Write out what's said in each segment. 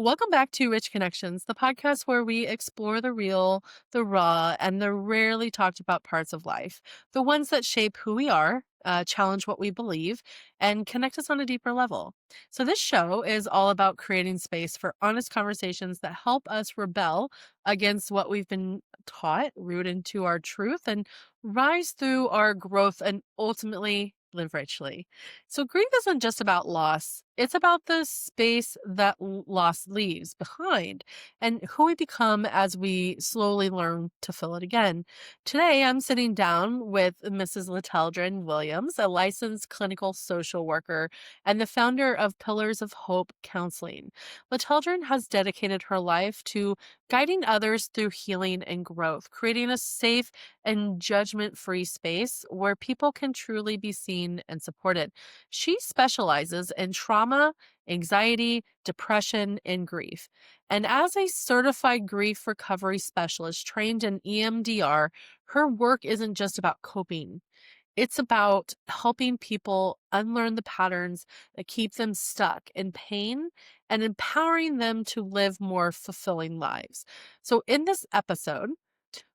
Welcome back to Rich Connections, the podcast where we explore the real, the raw, and the rarely talked about parts of life, the ones that shape who we are, challenge what we believe, and connect us on a deeper level. So, this show is all about creating space for honest conversations that help us rebel against what we've been taught, root into our truth, and rise through our growth and ultimately live richly. So grief isn't just about loss. It's about the space that loss leaves behind and who we become as we slowly learn to fill it again. Today, I'm sitting down with Mrs. Lateldrin Williams, a licensed clinical social worker and the founder of Pillars of Hope Counseling. Lateldrin has dedicated her life to guiding others through healing and growth, creating a safe and judgment free space where people can truly be seen and supported. She specializes in trauma, anxiety, depression, and grief. And as a certified grief recovery specialist trained in EMDR, her work isn't just about coping. It's about helping people unlearn the patterns that keep them stuck in pain and empowering them to live more fulfilling lives. So, in this episode,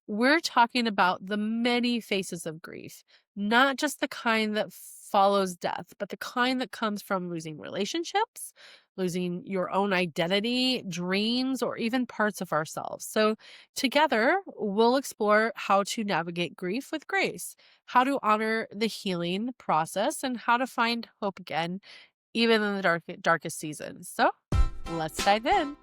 we're talking about the many faces of grief, not just the kind that follows death, but the kind that comes from losing relationships, losing your own identity, dreams, or even parts of ourselves. So, together, we'll explore how to navigate grief with grace, how to honor the healing process, and how to find hope again, even in the darkest seasons. So, let's dive in.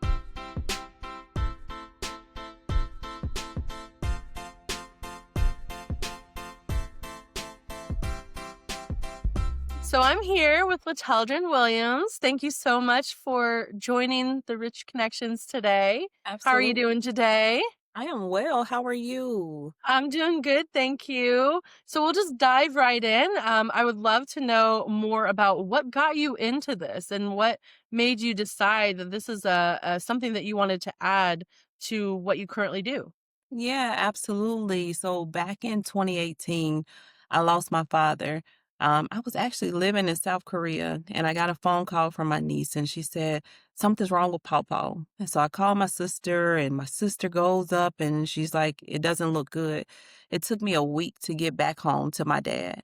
So I'm here with Lateldrin Williams. Thank you so much for joining the Rich Connections today. How are you Absolutely. doing today? I am well. How are you? I'm doing good, thank you. So we'll just dive right in. I would love to know more about what got you into this and what made you decide that this is a something that you wanted to add to what you currently do. Yeah, absolutely. So back in 2018, I lost my father. I was actually living in South Korea and I got a phone call from my niece and she said, something's wrong with Pawpaw. And so I called my sister and my sister goes up and she's like, it doesn't look good. It took me a week to get back home to my dad.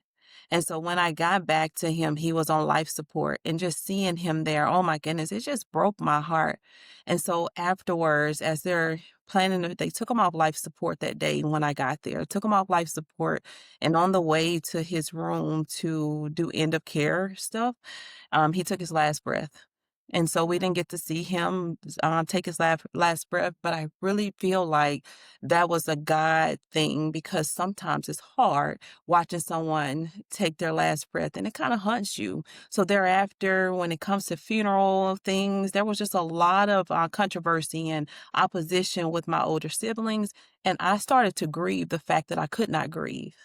And so when I got back to him, he was on life support and just seeing him there, oh my goodness, it just broke my heart. And so afterwards, as they're they took him off life support that day when I got there, took him off life support. And on the way to his room to do end of care stuff, he took his last breath. And so we didn't get to see him take his last breath, but I really feel like that was a God thing because sometimes it's hard watching someone take their last breath and it kind of haunts you. So thereafter, when it comes to funeral things, there was just a lot of controversy and opposition with my older siblings. And I started to grieve the fact that I could not grieve.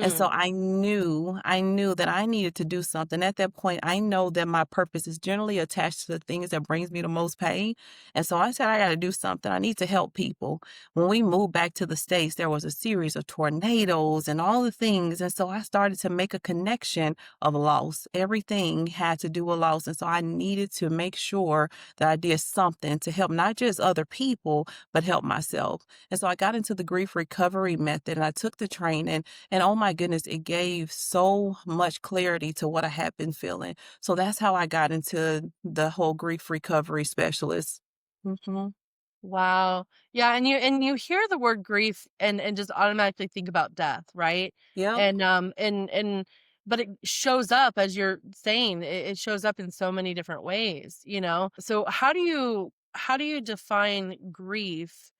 And so Mm. I knew that I needed to do something. At that point, I know that my purpose is generally attached to the things that brings me the most pain. And so I said, I got to do something. I need to help people. When we moved back to the States, there was a series of tornadoes and all the things. And so I started to make a connection of loss. Everything had to do with loss. And so I needed to make sure that I did something to help not just other people, but help myself. And so I got into the grief recovery method and I took the training and oh my goodness, it gave so much clarity to what I had been feeling. So that's how I got into the whole grief recovery specialist. Hmm. Wow. Yeah, and you hear the word grief and just automatically think about death, right? Yep. And but it shows up as you're saying, it shows up in so many different ways, you know? So how do you define grief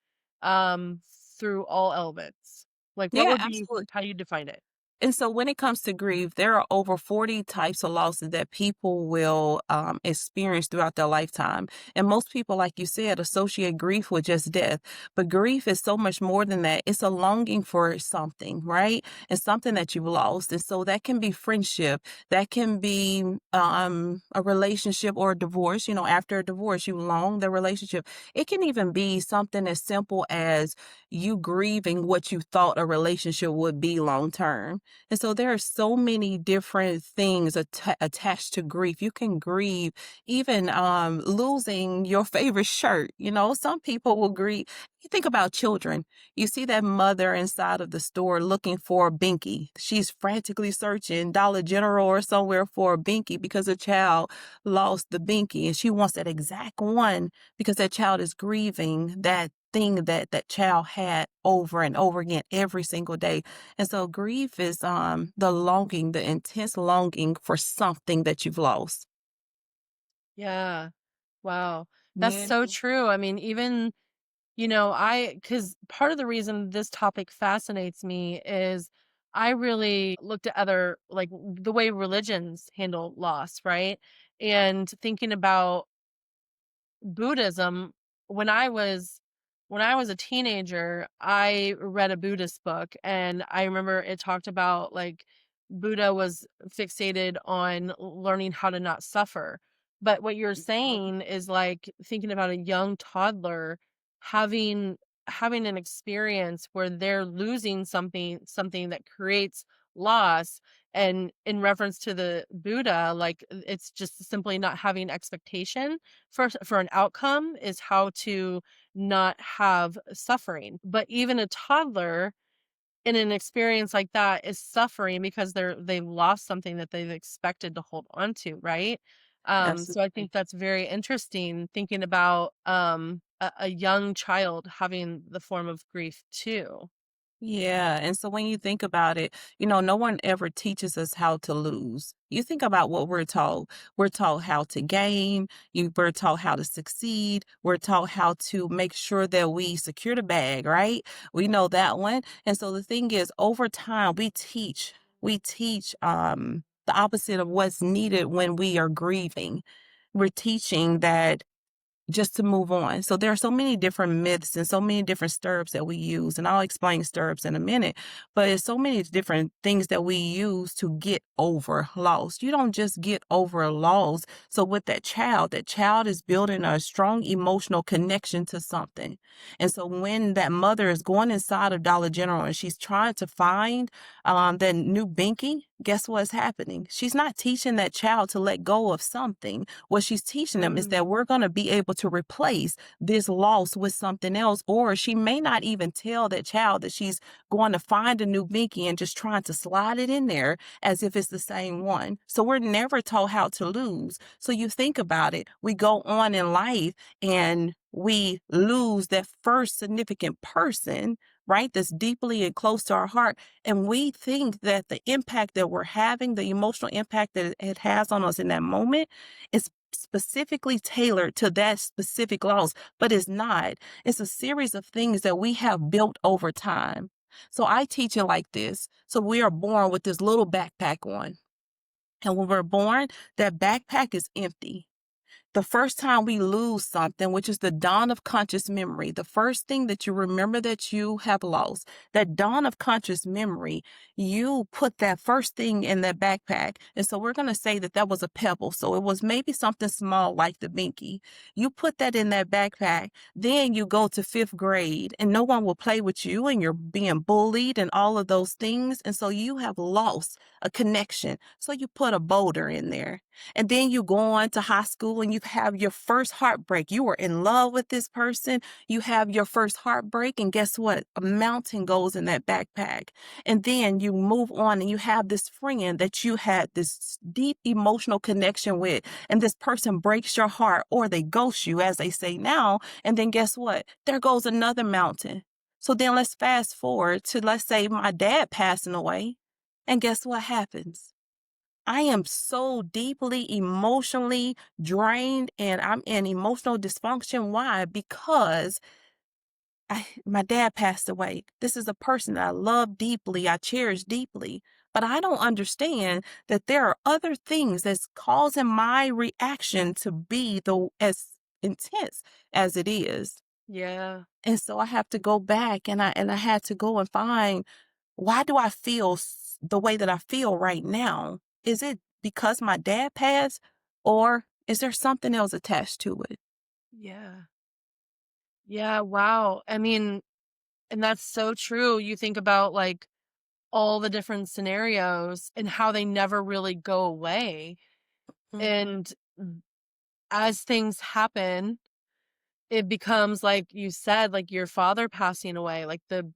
um through all elements? Like what Yeah, would be absolutely. how do you define it? And so when it comes to grief, there are over 40 types of losses that people will experience throughout their lifetime. And most people, like you said, associate grief with just death. But grief is so much more than that. It's a longing for something, right? It's something that you've lost. And so that can be friendship. That can be a relationship or a divorce. You know, after a divorce, you long the relationship. It can even be something as simple as you grieving what you thought a relationship would be long term. And so there are so many different things attached to grief. You can grieve even losing your favorite shirt. You know, some people will grieve. You think about children. You see that mother inside of the store looking for a binky. She's frantically searching Dollar General or somewhere for a binky because a child lost the binky and she wants that exact one because that child is grieving that thing that that child had over and over again every single day. And so grief is the longing, the intense longing for something that you've lost. Yeah. Wow. That's Yeah. so true. I mean, even, because part of the reason this topic fascinates me is I really looked at other, like the way religions handle loss, right? And thinking about Buddhism, when I was when I was a teenager, I read a Buddhist book and I remember it talked about like Buddha was fixated on learning how to not suffer. But what you're saying is like thinking about a young toddler having having an experience where they're losing something that creates loss, and in reference to the Buddha, like it's just simply not having expectation for an outcome is how to not have suffering. But even a toddler in an experience like that is suffering because they've lost something that they've expected to hold on to, right? So I think Absolutely. that's very interesting thinking about a young child having the form of grief too. Yeah. And so when you think about it, you know, no one ever teaches us how to lose. You think about what we're taught. We're taught how to gain. We're taught how to succeed. We're taught how to make sure that we secure the bag, right? We know that one. And so the thing is, over time, we teach the opposite of what's needed when we are grieving. We're teaching that just to move on. So there are so many different myths and so many different stirrups that we use, and I'll explain stirrups in a minute. But it's so many different things that we use to get over loss. You don't just get over a loss. So with that child is building a strong emotional connection to something. And so when that mother is going inside of Dollar General and she's trying to find that new binky, guess what's happening? She's not teaching that child to let go of something. What she's teaching them is that Mm, we're going to be able to replace this loss with something else. Or she may not even tell that child that she's going to find a new binky and just trying to slide it in there as if it's the same one. So we're never taught how to lose. So you think about it, we go on in life and we lose that first significant person, right? That's deeply and close to our heart. And we think that the impact that we're having, the emotional impact that it has on us in that moment, is specifically tailored to that specific loss, but it's not. It's a series of things that we have built over time. So I teach it like this. So we are born with this little backpack on. And when we're born, that backpack is empty. The first time we lose something, which is the dawn of conscious memory, the first thing that you remember that you have lost, that dawn of conscious memory, you put that first thing in that backpack. And so we're going to say that that was a pebble. So it was maybe something small like the binky. You put that in that backpack. Then you go to fifth grade and no one will play with you and you're being bullied and all of those things. And so you have lost a connection. So you put a boulder in there. And then you go on to high school and you have your first heartbreak. You were in love with this person. You have your first heartbreak. And guess what? A mountain goes in that backpack. And then you move on and you have this friend that you had this deep emotional connection with. And this person breaks your heart or they ghost you, as they say now. And then guess what? There goes another mountain. So then let's fast forward to, let's say, my dad passing away. And guess what happens? I am so deeply emotionally drained and I'm in emotional dysfunction. Why? Because my dad passed away. This is a person that I love deeply, I cherish deeply, but I don't understand that there are other things that's causing my reaction to be as intense as it is. yeah. And so I have to go back and I had to go and find, why do I feel the way that I feel right now? Is it because my dad passed or is there something else attached to it? Yeah. Yeah. Wow. I mean, and that's so true. You think about like all the different scenarios and how they never really go away. Mhm. And as things happen, it becomes like you said, like your father passing away, like the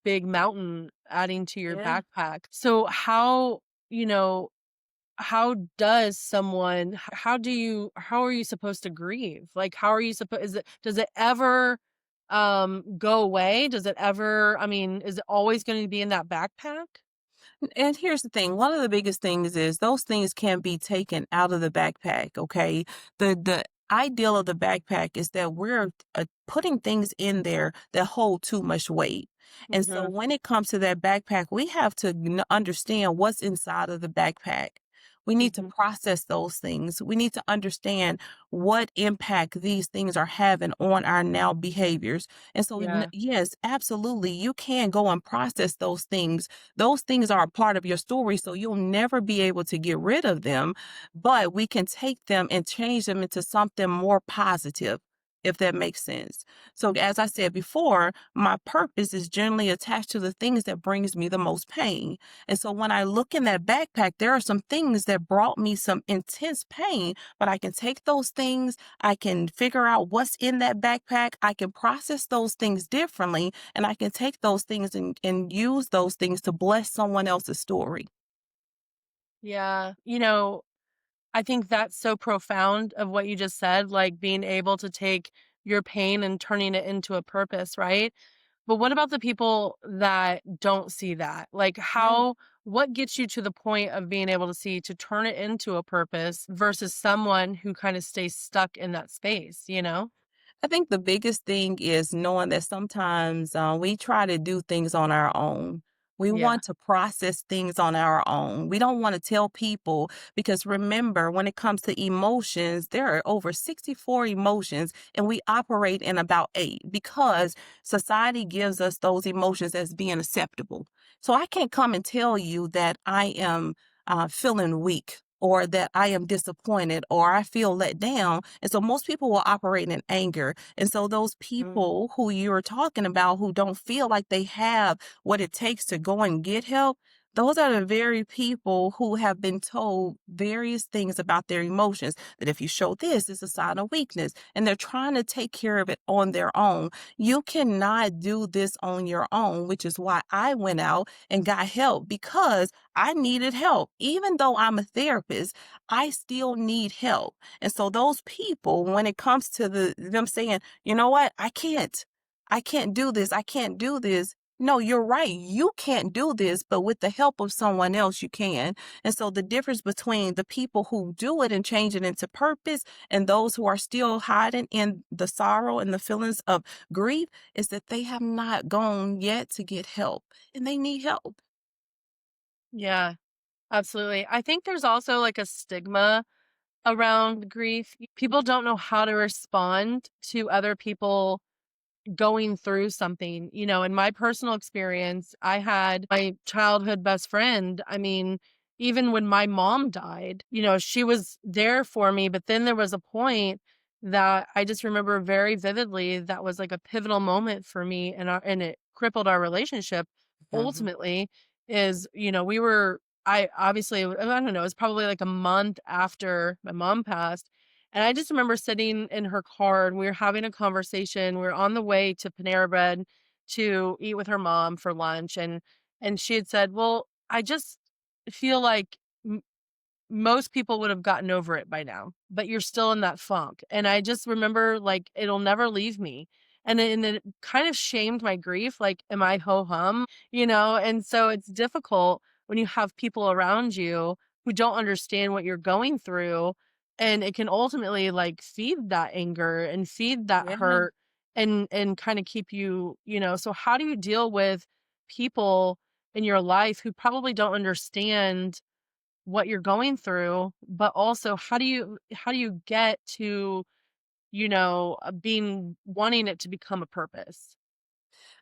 big mountain adding to your Yeah. backpack. So how, you know, how does someone how are you supposed to grieve? Like how are you supposed is it does it ever go away? Does it ever I mean, is it always going to be in that backpack? And here's the thing, one of the biggest things is those things can be taken out of the backpack, okay? The ideal of the backpack is that we're putting things in there that hold too much weight. And so Mhm. when it comes to that backpack, we have to understand what's inside of the backpack. We need to Mhm. process those things. We need to understand what impact these things are having on our now behaviors. And so, Yeah. yes, absolutely, you can go and process those things are a part of your story, so you'll never be able to get rid of them, but we can take them and change them into something more positive, if that makes sense. So as I said before, my purpose is generally attached to the things that brings me the most pain. And so when I look in that backpack, there are some things that brought me some intense pain, but I can take those things, I can figure out what's in that backpack, I can process those things differently, and I can take those things and use those things to bless someone else's story. Yeah. I think that's so profound of what you just said, like being able to take your pain and turning it into a purpose, right? But what about the people that don't see that? Like Yeah. what gets you to the point of being able to see to turn it into a purpose versus someone who kind of stays stuck in that space, you know? I think the biggest thing is knowing that sometimes we try to do things on our own. We Yeah. want to process things on our own. We don't want to tell people because remember, when it comes to emotions, there are over 64 emotions and we operate in about eight because society gives us those emotions as being acceptable. So I can't come and tell you that I am feeling weak or that I am disappointed or I feel let down. And so most people will operate in anger. And so those Mm. people who you're talking about who don't feel like they have what it takes to go and get help, those are the very people who have been told various things about their emotions that if you show this, it's a sign of weakness. And they're trying to take care of it on their own. You cannot do this on your own, which is why I went out and got help because I needed help. Even though I'm a therapist, I still need help. And so those people, when it comes to them saying, you know what, I can't do this, I can't do this. No, you're right. You can't do this, but with the help of someone else, you can. And so the difference between the people who do it and change it into purpose and those who are still hiding in the sorrow and the feelings of grief is that they have not gone yet to get help and they need help. Yeah, absolutely. I think there's also like a stigma around grief. People don't know how to respond to other people going through something. In my personal experience, I had my childhood best friend. I mean, even when my mom died, she was there for me, but then there was a point that I just remember very vividly that was like a pivotal moment for me and it crippled our relationship Mhm. ultimately is, we were I obviously I don't know, it was probably like a month after my mom passed and I just remember sitting in her car and we were having a conversation. We were on the way to Panera Bread to eat with her mom for lunch. And she had said, well, I just feel like most people would have gotten over it by now, but you're still in that funk. And I just remember like it'll never leave me. And it kind of shamed my grief. Like, am I ho hum? And so it's difficult when you have people around you who don't understand what you're going through. And it can ultimately like feed that anger and feed that Yeah. hurt and kind of keep so how do you deal with people in your life who probably don't understand what you're going through, but also how do you get to, being wanting it to become a purpose?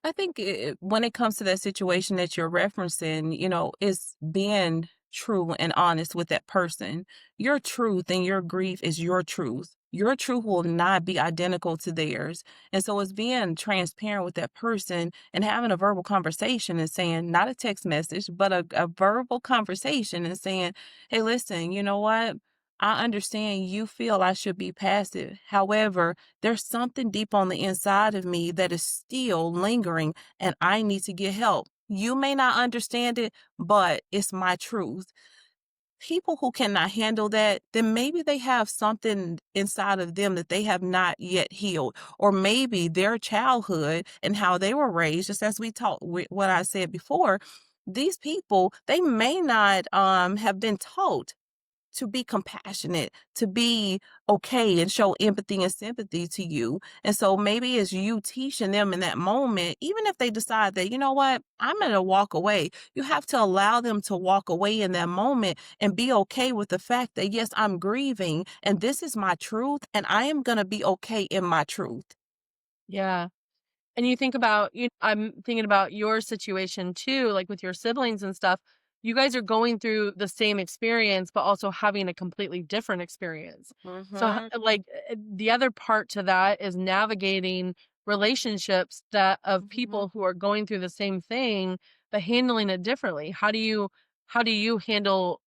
I think when it comes to that situation that you're referencing, it's being true and honest with that person. Your truth and your grief is your truth. Your truth will not be identical to theirs. And so it's being transparent with that person and having a verbal conversation and saying, not a text message, but a verbal conversation and saying, hey, listen, you know what? I understand you feel I should be passive. However, there's something deep on the inside of me that is still lingering and I need to get help. You may not understand it, but it's my truth. People who cannot handle that, then maybe they have something inside of them that they have not yet healed. Or maybe their childhood and how they were raised, just as we talked with what I said before, these people, they may not have been taught to be compassionate, to be okay and show empathy and sympathy to you. And so maybe it's you teaching them in that moment, even if they decide that, you know what, I'm going to walk away, you have to allow them to walk away in that moment and be okay with the fact that, yes, I'm grieving and this is my truth and I am going to be okay in my truth. Yeah. And you think about I'm thinking about your situation too, like with your siblings and stuff. You guys are going through the same experience, but also having a completely different experience. So, Hmm. the other part to that is navigating relationships that of Hmm. people who are going through the same thing, but handling it differently. How do you handle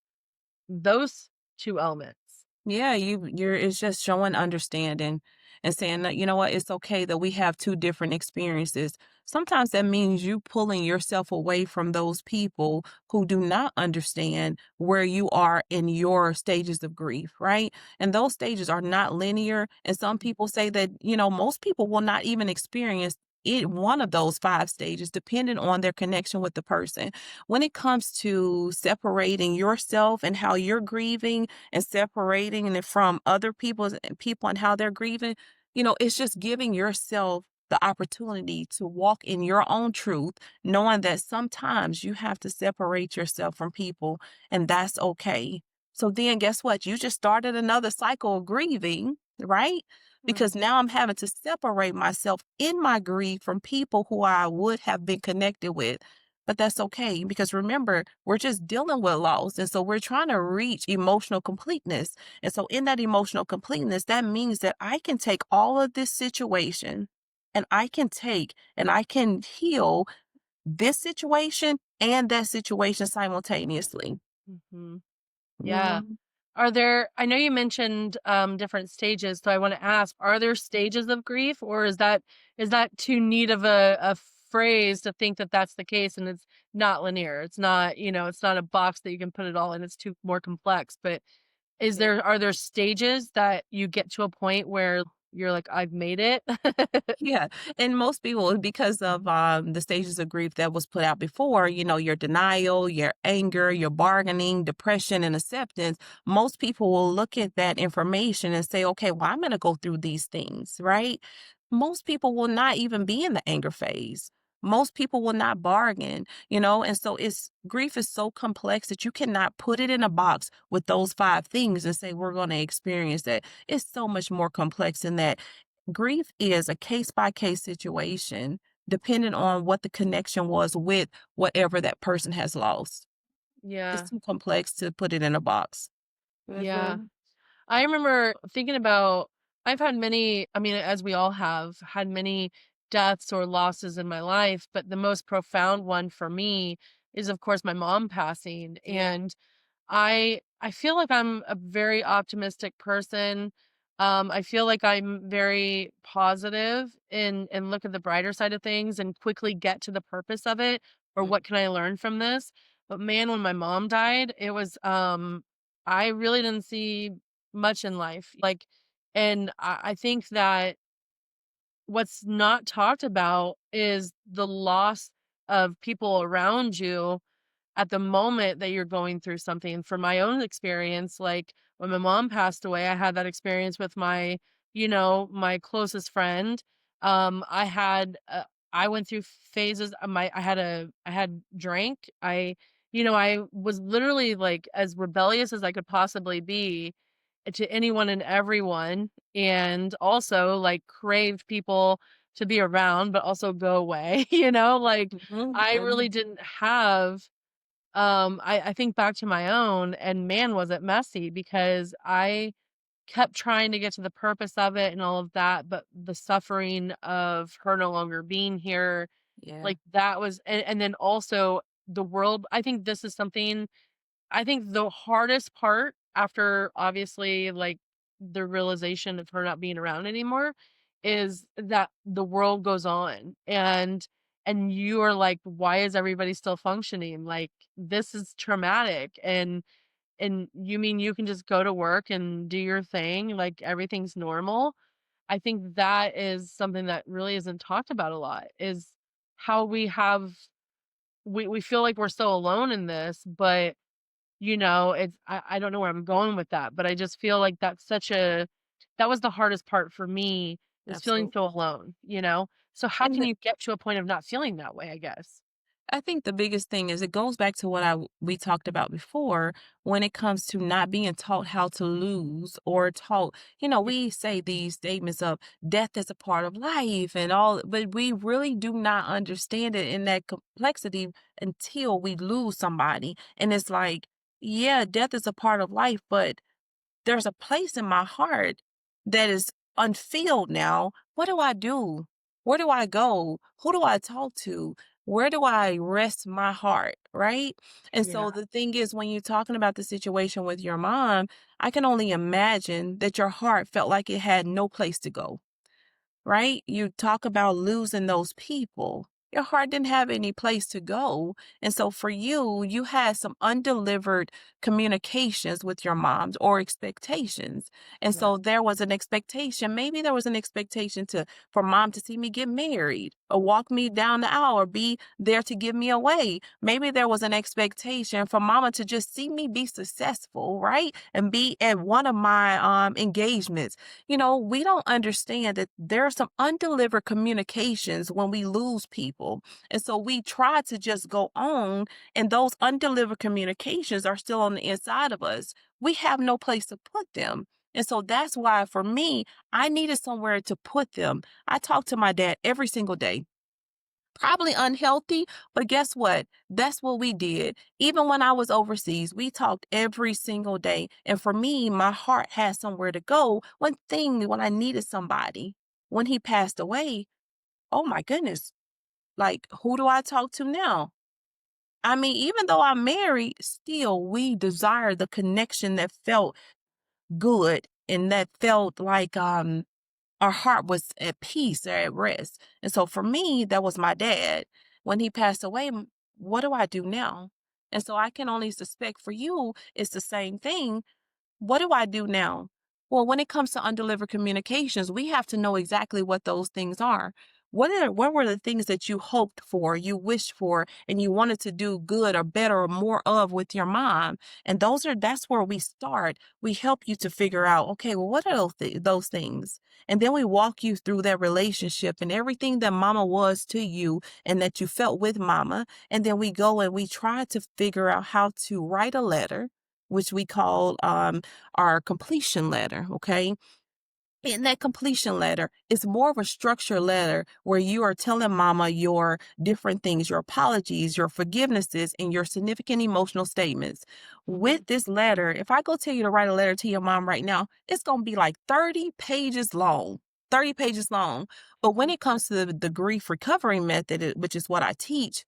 those two elements? Yeah, you're it's just showing understanding and saying that, you know what, it's okay that we have two different experiences. Sometimes that means you pulling yourself away from those people who do not understand where you are in your stages of grief, right? And those stages are not linear. And some people say that, most people will not even experience one of those five stages, depending on their connection with the person. When it comes to separating yourself and how you're grieving and separating it from other people and how they're grieving, it's just giving yourself the opportunity to walk in your own truth, knowing that sometimes you have to separate yourself from people, and that's okay. So then guess what? You just started another cycle of grieving, right? Because now I'm having to separate myself in my grief from people who I would have been connected with. But that's okay because remember, we're just dealing with loss. And so we're trying to reach emotional completeness. And so, in that emotional completeness, that means that I can take all of this situation and I can heal this situation and that situation simultaneously. Mhm. Yeah. Mhm. I know you mentioned, different stages, so I wanna ask, are there stages of grief, or is that too neat of a phrase to think that that's the case and it's not linear? It's not, it's not a box that you can put it all in, it's too more complex, but are there stages that you get to a point where you're like, "I've made it?" Yeah, and most people, because of the stages of grief that was put out before, your denial, your anger, your bargaining, depression, and acceptance, most people will look at that information and say, okay, well, I'm going to go through these things, right? Most people will not even be in the anger phase. Most people will not bargain, and so it's grief is so complex that you cannot put it in a box with those five things and say, we're going to experience that. It's so much more complex than that. Grief is a case by case situation, depending on what the connection was with whatever that person has lost. It's Yeah. too complex to put it in a box. Yeah. Mhm. I remember thinking about I've had many, I mean, as we all have, had many deaths or losses in my life, but the most profound one for me is, of course, my mom passing. Yeah. And I feel like I'm a very optimistic person. I feel like I'm very positive and look at the brighter side of things and quickly get to the purpose of it or Mm. what can I learn from this. But man, when my mom died, it was I really didn't see much in life. And I think that what's not talked about is the loss of people around you at the moment that you're going through something. For my own experience, like when my mom passed away, I had that experience with my closest friend. I had, I went through phases. I had drank. I was literally like as rebellious as I could possibly be to anyone and everyone, and also like craved people to be around, but also go away. Like Mhm, I really mhm. didn't have I think back to my own, and man, was it messy because I kept trying to get to the purpose of it and all of that, but the suffering of her no longer being here, Yeah, like, that was and then also the world. I think this is something. I think the hardest part after, obviously, like, the realization of her not being around anymore is that the world goes on, and you're like, "Why is everybody still functioning? Like, this is traumatic." And you mean you can just go to work and do your thing, like everything's normal? I think that is something that really isn't talked about a lot, is how we feel like we're so alone in this, but, it's I don't know where I'm going with that, but I just feel like that was the hardest part for me, is feeling absolutely. so alone, you know? So how And can you get to a point of not feeling that way, I guess? I think the biggest thing is it goes back to what we talked about before when it comes to not being taught how to lose or taught, Yeah, we say these statements of death is a part of life and all, but we really do not understand it in that complexity until we lose somebody. And it's like, yeah, death is a part of life, but there's a place in my heart that is unfilled now. What do I do? Where do I go? Who do I talk to? Where do I rest my heart? Right. And yeah, so the thing is, when you're talking about the situation with your mom, I can only imagine that your heart felt like it had no place to go, right? You talk about losing those people. Your heart didn't have any place to go. And so for you, you had some undelivered communications with your moms or expectations. And yeah, so there was an expectation. Maybe there was an expectation for mom to see me get married or walk me down the aisle or be there to give me away. Maybe there was an expectation for mama to just see me be successful, right? And be at one of my engagements. We don't understand that there are some undelivered communications when we lose people. And so we try to just go on, and those undelivered communications are still on the inside of us. We have no place to put them. And so that's why for me, I needed somewhere to put them. I talk to my dad every single day. Probably unhealthy, but guess what? That's what we did. Even when I was overseas, we talked every single day. And for me, my heart had somewhere to go. One thing when I needed somebody, when he passed away, oh my goodness, like who do I talk to now? I mean, even though I'm married, still we desire the connection that felt good and that felt like our heart was at peace or at rest. And so for me, that was my dad. When he passed away, what do I do now? And so I can only suspect for you, it's the same thing. What do I do now? Well, when it comes to undelivered communications, we have to know exactly what those things are. What were the things that you hoped for, you wished for, and you wanted to do good or better or more of with your mom? And that's where we start. We help you to figure out, okay, well, what are those things? And then we walk you through that relationship and everything that mama was to you and that you felt with mama. And then we go and we try to figure out how to write a letter, which we call our completion letter, okay? In that completion letter, it's more of a structured letter where you are telling mama your different things, your apologies, your forgivenesses, and your significant emotional statements. mhm, With this letter, if I go tell you to write a letter to your mom right now, it's going to be like 30 pages long. 30 pages long. But when mm, it comes to the grief recovery method, which is what I teach,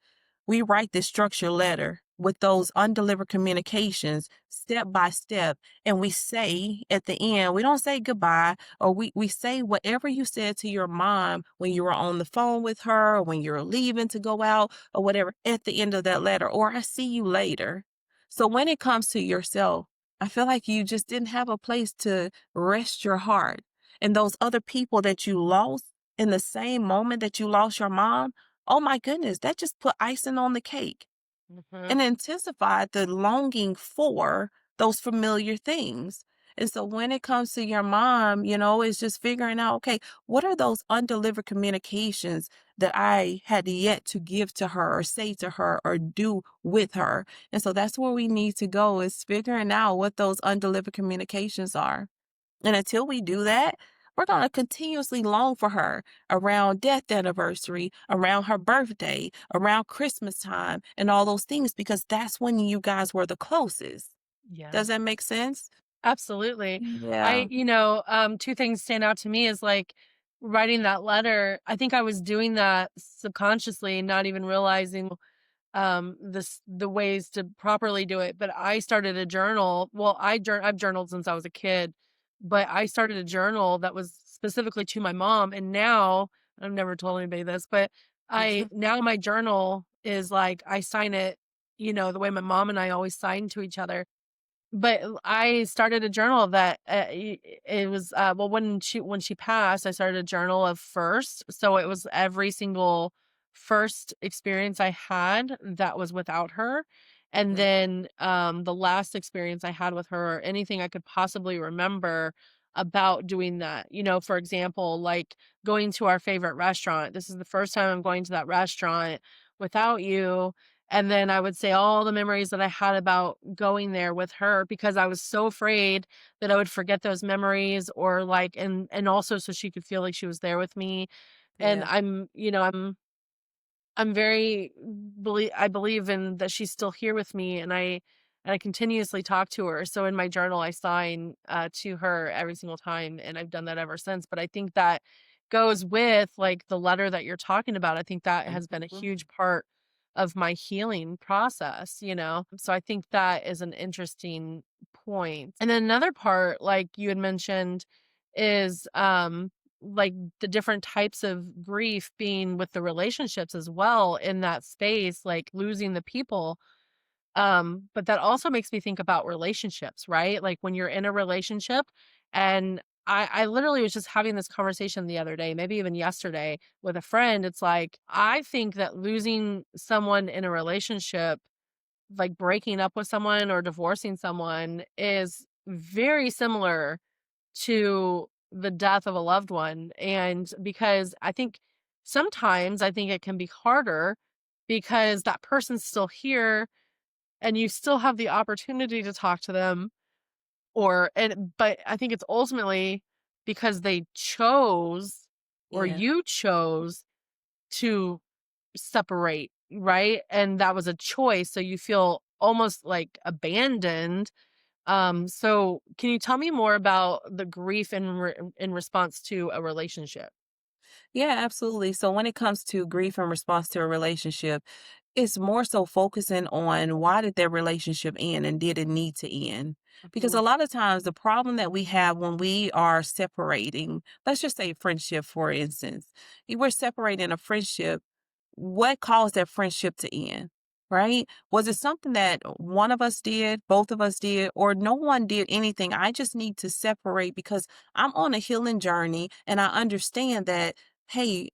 we write this structured letter with those undelivered communications step by step. And we say at the end, we don't say goodbye, or we say whatever you said to your mom when you were on the phone with her or when you're leaving to go out or whatever at the end of that letter, or I see you later. So when it comes to yourself, I feel like you just didn't have a place to rest your heart. And those other people that you lost in the same moment that you lost your mom, oh my goodness, that just put icing on the cake mhm. and intensified the longing for those familiar things. And so when it comes to your mom, it's just figuring out, okay, what are those undelivered communications that I had yet to give to her or say to her or do with her? And so that's where we need to go, is figuring out what those undelivered communications are. And until we do that, we're going to continuously long for her around death anniversary, around her birthday, around Christmas time, and all those things because that's when you guys were the closest. Yeah. Does that make sense? Absolutely. Yeah. 2 things stand out to me is, like, writing that letter. I think I was doing that subconsciously, not even realizing the ways to properly do it. But I started a journal. Well, I've journaled since I was a kid, but I started a journal that was specifically to my mom. And now I've never told anybody this, but I now my journal is like I sign it, the way my mom and I always sign to each other. But I started a journal that, it was, well, when she passed, I started a journal of first, so it was every single first experience I had that was without her, and Yeah. then, the last experience I had with her, or anything I could possibly remember about doing that. For example, like, going to our favorite restaurant. This is the first time I'm going to that restaurant without you, and then I would say all the memories that I had about going there with her because I was so afraid that I would forget those memories, or like, and also so she could feel like she was there with me. And Yeah. I'm very I believe in that she's still here with me, and I continuously talk to her. So in my journal I sign to her every single time, and I've done that ever since. But I think that goes with like the letter that you're talking about. I think that has been a Mhm. huge part of my healing process. So I think that is an interesting point. And then another part, like you had mentioned, is like the different types of grief being with the relationships as well in that space, like losing the people. But that also makes me think about relationships, right? Like when you're in a relationship, and I literally was just having this conversation the other day, maybe even yesterday with a friend. It's like, I think that losing someone in a relationship, like breaking up with someone or divorcing someone, is very similar to the death of a loved one. And because I think it can be harder because that person's still here and you still have the opportunity to talk to them, but I think it's ultimately because they chose, or Yeah. you chose, to separate, right? And that was a choice, so you feel almost like abandoned. So can you tell me more about the grief in response to a relationship? Yeah, absolutely. So when it comes to grief in response to a relationship, it's more so focusing on why did their relationship end and did it need to end? Because a Mhm. lot of times the problem that we have when we are separating, let's just say friendship, for instance, if we're separating a friendship, what caused that friendship to end? Right? Was it something that one of us did, both of us did, or no one did anything? I just need to separate because I'm on a healing journey and I understand that, hey,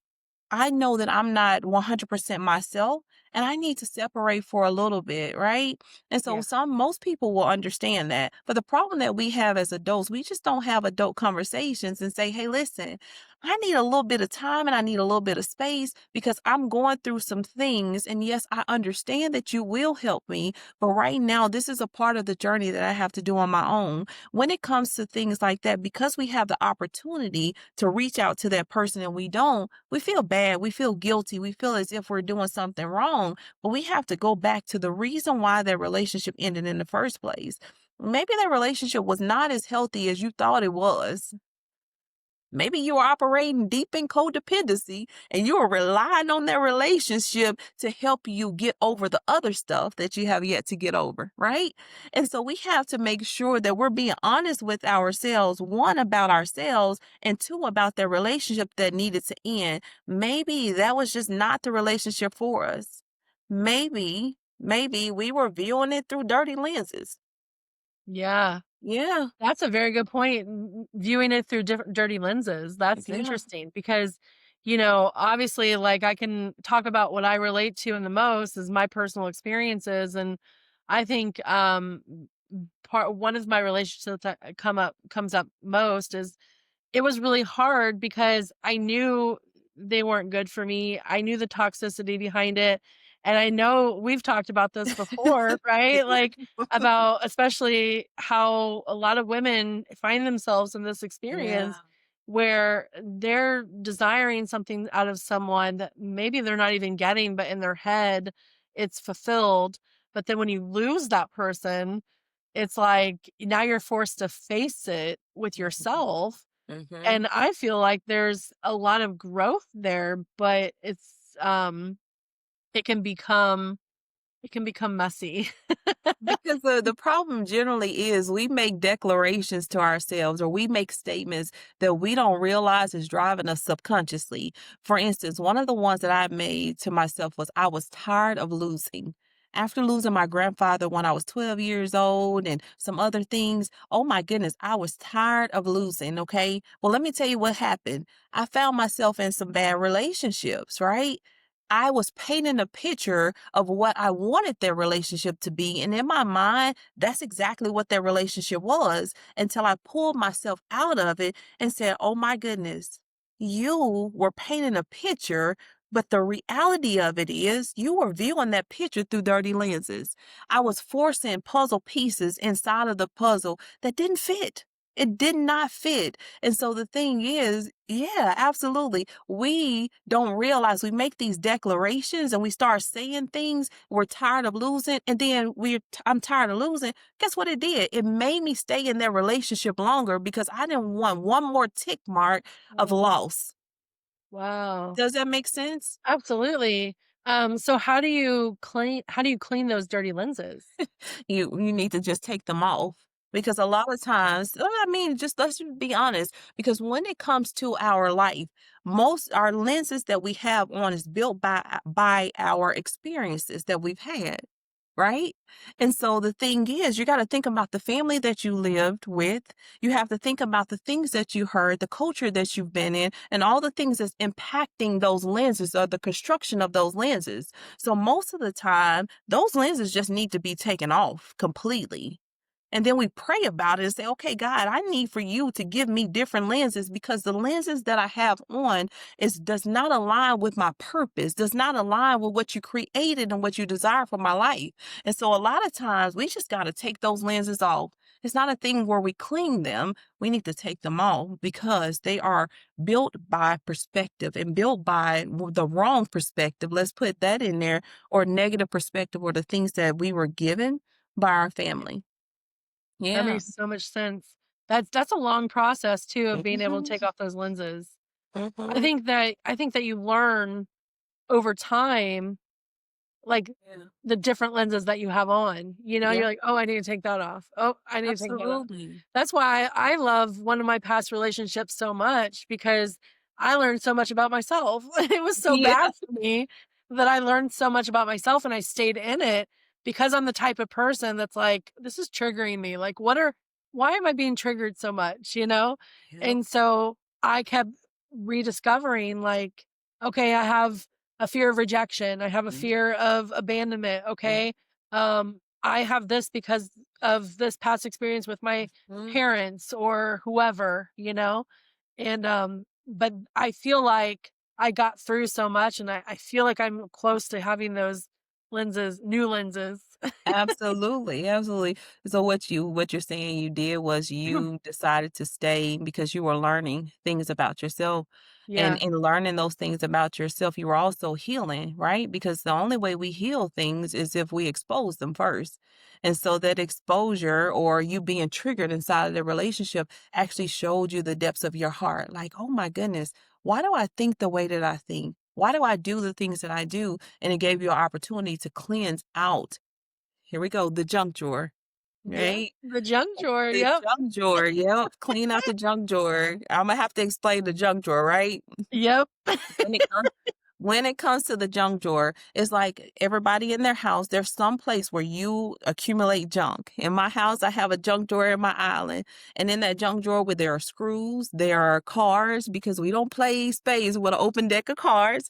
I know that I'm not 100% myself and I need to separate for a little bit, right? And so Yeah. most people will understand that. But the problem that we have as adults, we just don't have adult conversations and say, "Hey, listen, I need a little bit of time and I need a little bit of space because I'm going through some things. And yes, I understand that you will help me, but right now this is a part of the journey that I have to do on my own." When it comes to things like that, because we have the opportunity to reach out to that person and we don't, we feel bad. We feel guilty. We feel as if we're doing something wrong. But we have to go back to the reason why that relationship ended in the first place. Maybe that relationship was not as healthy as you thought it was. Maybe you are operating deep in codependency and you are relying on that relationship to help you get over the other stuff that you have yet to get over, right? And so we have to make sure that we're being honest with ourselves, one, about ourselves, and two, about the relationship that needed to end. Maybe that was just not the relationship for us. Maybe we were viewing it through dirty lenses. Yeah. Yeah, That's a very good point. Viewing it through different dirty lenses. That's yeah, interesting because, obviously, like I can talk about what I relate to in the most is my personal experiences. And I think part one of my relationships that comes up most is it was really hard because I knew they weren't good for me. I knew the toxicity behind it. And I know we've talked about this before, right? Like about especially how a lot of women find themselves in this yeah, experience where they're desiring something out of someone that maybe they're not even getting, but in their head it's fulfilled. But then when you lose that person, it's like now you're forced to face it with yourself. Mhm. And I feel like there's a lot of growth there, but it can become it can become messy. Because the problem generally is we make declarations to ourselves or we make statements that we don't realize is driving us subconsciously. For instance, one of the ones that I made to myself was I was tired of losing. After losing my grandfather when I was 12 years old and some other things, oh my goodness, I was tired of losing. Okay. Well, let me tell you what happened. I found myself in some bad relationships, right? I was painting a picture of what I wanted their relationship to be. And in my mind, that's exactly what their relationship was until I pulled myself out of it and said, oh my goodness, you were painting a picture. But the reality of it is, you were viewing that picture through dirty lenses. I was forcing puzzle pieces inside of the puzzle that didn't fit. It did not fit. And so the thing is, yeah, absolutely. We don't realize we make these declarations and we start saying things. We're tired of losing. And then I'm tired of losing. Guess what it did? It made me stay in that relationship longer because I didn't want one more tick mark of Mm, loss. wow. Does that make sense? Absolutely. So how do you clean those dirty lenses? You need to just take them off because a lot of times, I mean, just let's just be honest, because when it comes to our life, most our lenses that we have on is built by our experiences that we've had, right? And so the thing is, you got to think about the family that you lived with. You have to think about the things that you heard, the culture that you've been in, and all the things that's impacting those lenses or the construction of those lenses. So most of the time, those lenses just need to be taken off completely. And then we pray about it and say, okay, God, I need for you to give me different lenses because the lenses that I have on does not align with my purpose, does not align with what you created and what you desire for my life. And so a lot of times we just got to take those lenses off. It's not a thing where we clean them. We need to take them off because they are built by perspective and built by the wrong perspective. Let's put that in there, or negative perspective, or the things that we were given by our family. That Yeah. makes so much sense. That's a long process too of being able to Mhm, take off those lenses. mhm. I think that you learn over time, like, Yeah, the different lenses that you have on, yeah, you're like, "Oh, I need to take that off. Oh, I need to take that off." absolutely. That's why I love one of my past relationships so much because I learned so much about myself. It was so Yeah, bad for me that I learned so much about myself and I stayed in it because I'm the type of person that's like, "This is triggering me. Like, why am I being triggered so much?" You know? yep, And so I kept rediscovering, like, okay, I have a fear of rejection. I have a mm, fear of abandonment. yeah, Okay. I have this because of this past experience with my mhm, parents or whoever. And, but I feel like I got through so much and I feel like I'm close to having those new lenses. absolutely, absolutely. So what you're saying you did was you decided to stay because you were learning things about yourself. And Yeah. in learning those things about yourself, you were also healing, right? Because the only way we heal things is if we expose them first. And so that exposure or you being triggered inside of the relationship actually showed you the depths of your heart. Like, oh my goodness, why do I think the way that I think? Why do I do the things that I do? And it gave you an opportunity to cleanse out. Here we go, the junk drawer, Yeah. right? The junk drawer. The Yep. junk drawer, yep, clean out the junk drawer. Imma have to explain the junk drawer, right? Yep. When it comes when it comes to the junk drawer, it's like everybody in their house, there's some place where you accumulate junk. In my house, I have a junk drawer in my island. And in that junk drawer where there are screws, there are cars because we don't play spades with an open deck of cards.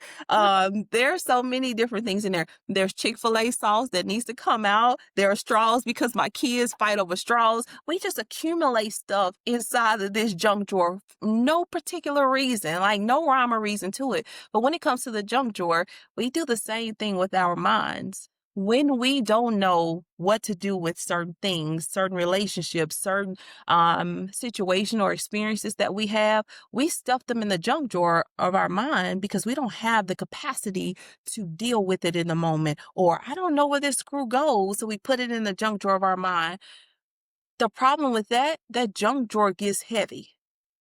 There are so many different things in there. There's Chick-fil-A sauce that needs to come out. There are straws because my kids fight over straws. We just accumulate stuff inside of this junk drawer. No particular reason, like no rhyme or reason to it. But when it comes to the junk drawer, we do the same thing with our minds. When we don't know what to do with certain things, certain relationships, certain situation or experiences that we stuff them in the junk drawer of our mind because we don't have the capacity to deal with it in the moment. Or I don't know where this screw goes, so we put it in the junk drawer of our mind. The problem with that, that junk drawer gets heavy.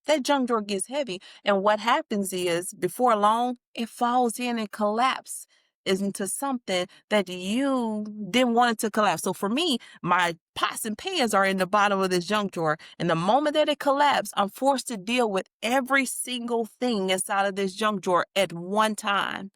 That junk drawer gets heavy. And what happens is, before long, it falls in and collapses into something that you didn't want it to collapse. So for me, my pots and pans are in the bottom of this junk drawer. And the moment that it collapses, I'm forced to deal with every single thing inside of this junk drawer at one time.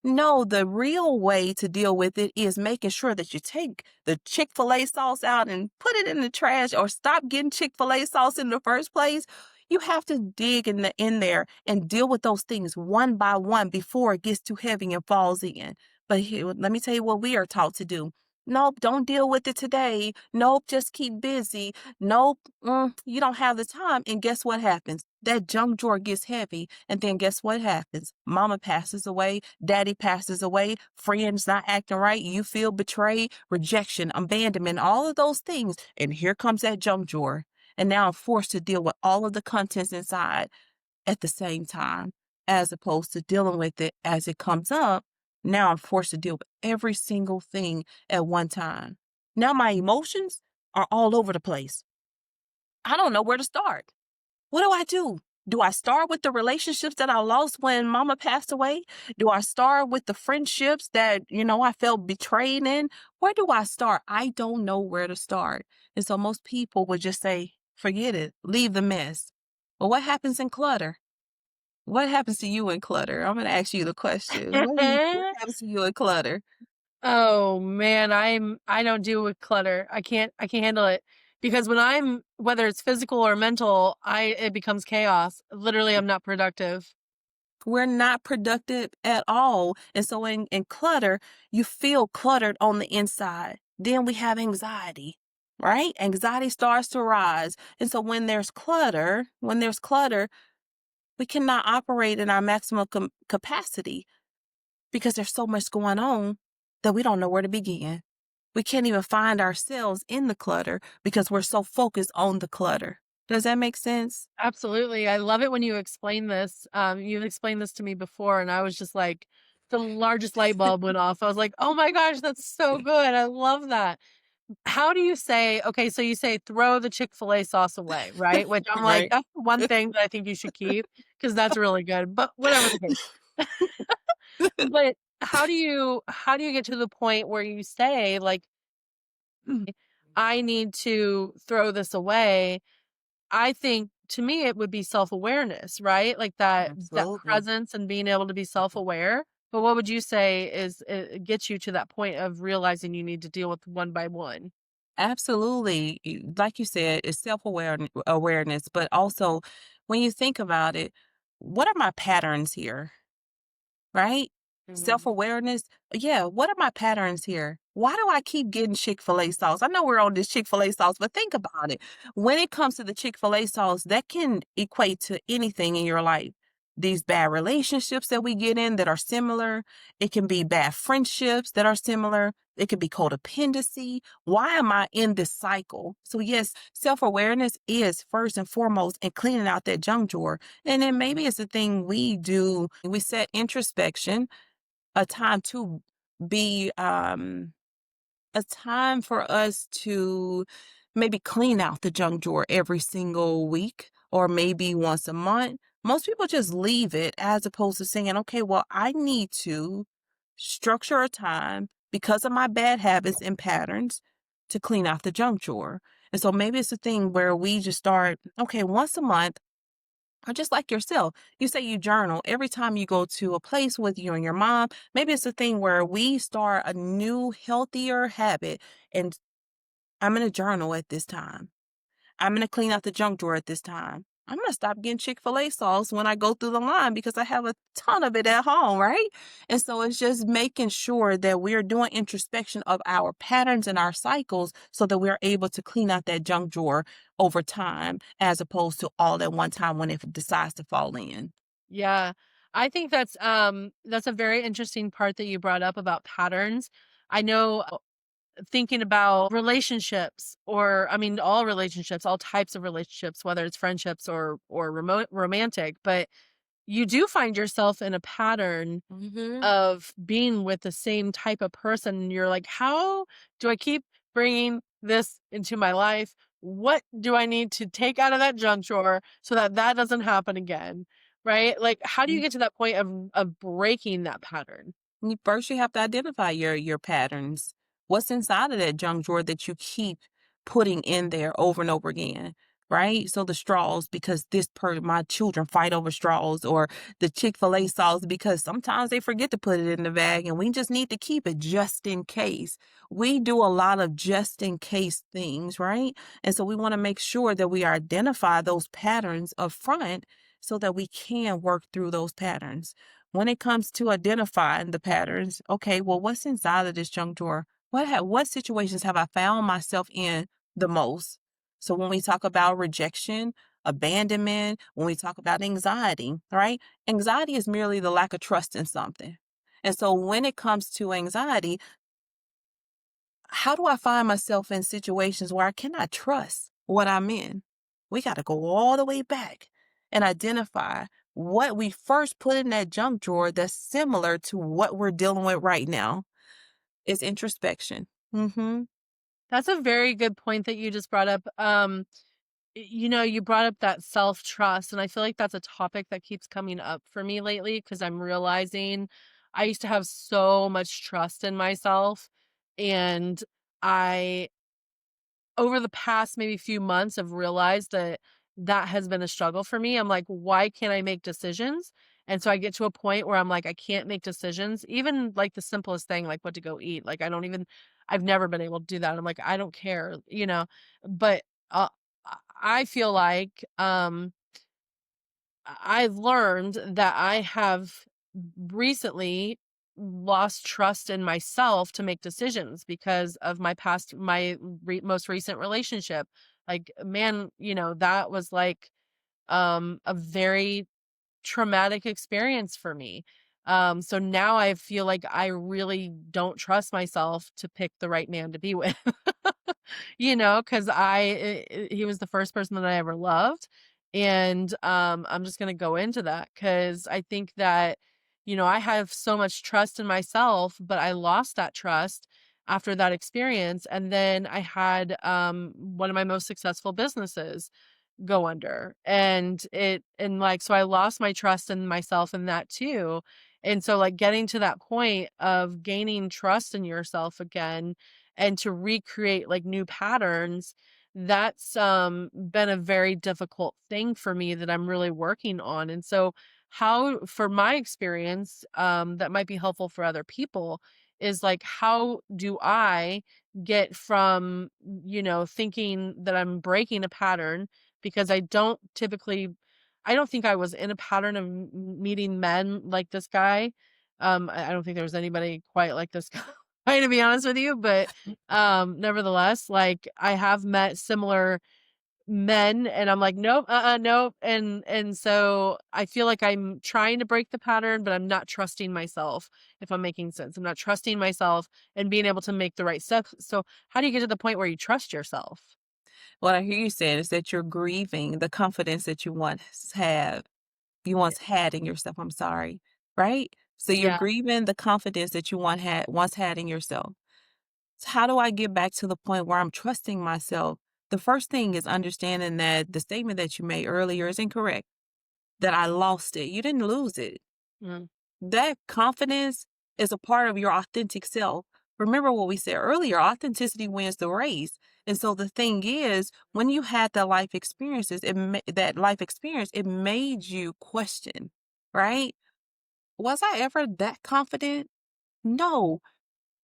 No, the real way to deal with it is making sure that you take the Chick-fil-A sauce out and put it in the trash or stop getting Chick-fil-A sauce in the first place. You have to dig in there and deal with those things one by one before it gets too heavy and falls in. But here, let me tell you what we are taught to do. Nope, don't deal with it today. Nope, just keep busy. Nope, you don't have the time. And guess what happens? That junk drawer gets heavy. And then guess what happens? Mama passes away. Daddy passes away. Friends not acting right. You feel betrayed, rejection, abandonment, all of those things. And here comes that junk drawer. And now I'm forced to deal with all of the contents inside at the same time, as opposed to dealing with it as it comes up. Now I'm forced to deal with every single thing at one time. Now my emotions are all over the place. I don't know where to start. What do I do? Do I start with the relationships that I lost when mama passed away? Do I start with the friendships that, I felt betrayed in? Where do I start? I don't know where to start. And so most people would just say, forget it, leave the mess. Well, what happens in clutter? What happens to you in clutter? I'm going to ask you the question. What happens to you in clutter? Oh man, I don't deal with clutter. I can't handle it because when I'm whether it's physical or mental, I it becomes chaos. Literally, I'm not productive. We're not productive at all. And so in clutter, you feel cluttered on the inside. Then we have anxiety, right? Anxiety starts to rise. And so when there's clutter, we cannot operate in our maximum capacity because there's so much going on that we don't know where to begin. We can't even find ourselves in the clutter because we're so focused on the clutter. Does that make sense? Absolutely. I love it when you explain this. You've explained this to me before, and I was just like, the largest light bulb went off. I was like, oh my gosh, that's so good. I love that. How do you say, okay, so you say throw the Chick-fil-A sauce away, right? Which I'm like, Right. that's the one thing that I think you should keep because that's really good. But whatever the case. But how do you get to the point where you say, like, I need to throw this away? I think to me it would be self-awareness, right? Like that Absolutely. presence and being able to be self-aware. But what would you say is gets you to that point of realizing you need to deal with one by one? Absolutely. Like you said, it's awareness, but also when you think about it, what are my patterns here? Right? Mhm. Self-awareness. Yeah, what are my patterns here? Why do I keep getting Chick-fil-A sauce? I know we're on this Chick-fil-A sauce, but think about it. When it comes to the Chick-fil-A sauce, that can equate to anything in your life. These bad relationships that we get in that are similar. It can be bad friendships that are similar. It could be codependency. Why am I in this cycle? So yes, self-awareness is first and foremost in cleaning out that junk drawer. And then maybe it's a thing we do. We set introspection, a time to be a time for us to maybe clean out the junk drawer every single week or maybe once a month. Most people just leave it as opposed to saying, okay, well, I need to structure a time because of my bad habits and patterns to clean out the junk drawer. And so maybe it's a thing where we just start, okay, once a month, or just like yourself, you say you journal every time you go to a place with you and your mom. Maybe it's a thing where we start a new, healthier habit. And I'm going to journal at this time. I'm going to clean out the junk drawer at this time. I'm going to stop getting Chick-fil-A sauce when I go through the line because I have a ton of it at home, right? And so it's just making sure that we're doing introspection of our patterns and our cycles so that we're able to clean out that junk drawer over time as opposed to all at one time when it decides to fall in. Yeah. I think that's a very interesting part that you brought up about patterns. I know thinking about relationships, or I mean all relationships, all types of relationships, whether it's friendships or remote romantic, but you do find yourself in a pattern Mhm. of being with the same type of person, and you're like, "How do I keep bringing this into my life? What do I need to take out of that junk drawer so that that doesn't happen again?" Right? Like, how do you get to that point of breaking that pattern? First, you have to identify your patterns. What's inside of that junk drawer that you keep putting in there over and over again, right? So the straws, because my children fight over straws, or the Chick-fil-A sauce, because sometimes they forget to put it in the bag, and we just need to keep it just in case. We do a lot of just in case things, right? And so we want to make sure that we identify those patterns up front so that we can work through those patterns. When it comes to identifying the patterns, okay, well, what's inside of this junk drawer? What situations have I found myself in the most? So when we talk about rejection, abandonment, when we talk about anxiety, right? Anxiety is merely the lack of trust in something. And so when it comes to anxiety, how do I find myself in situations where I cannot trust what I'm in? We got to go all the way back and identify what we first put in that junk drawer that's similar to what we're dealing with right now. It's introspection. Mm-hmm. That's a very good point that you just brought up. You brought up that self-trust, and I feel like that's a topic that keeps coming up for me lately because I'm realizing I used to have so much trust in myself, and I over the past maybe few months have realized that that has been a struggle for me. I'm like, "Why can't I make decisions?" And so I get to a point where I'm like, I can't make decisions, even like the simplest thing, like what to go eat. Like I've never been able to do that. I'm like, I don't care, you know. But uh, I feel like I've learned that I have recently lost trust in myself to make decisions because of my most recent relationship. Like, man, that was like a very traumatic experience for me. So now I feel like I really don't trust myself to pick the right man to be with. Because he was the first person that I ever loved, and I'm just gonna go into that because I think that I have so much trust in myself, but I lost that trust after that experience, and then I had one of my most successful businesses go under, and like, so I lost my trust in myself in that too. And so like getting to that point of gaining trust in yourself again and to recreate like new patterns, that's been a very difficult thing for me that I'm really working on. And so how, for my experience, that might be helpful for other people, is like, how do I get from thinking that I'm breaking a pattern, because I don't think I was in a pattern of meeting men like this guy. I don't think there was anybody quite like this guy, to be honest with you, but, nevertheless, like, I have met similar men, and I'm like, "Nope, nope," and so I feel like I'm trying to break the pattern, but I'm not trusting myself, if I'm making sense. I'm not trusting myself and being able to make the right steps. So how do you get to the point where you trust yourself? What I hear you saying is that you're grieving the confidence that you once had in yourself. I'm sorry, right? So you're Yeah. grieving the confidence that you once had in yourself. So how do I get back to the point where I'm trusting myself? The first thing is understanding that the statement that you made earlier is incorrect, that I lost it. You didn't lose it. Mm, That confidence is a part of your authentic self. Remember what we said earlier, authenticity wins the race. And so the thing is, when you had that life experience, it made you question, right? Was I ever that confident? No.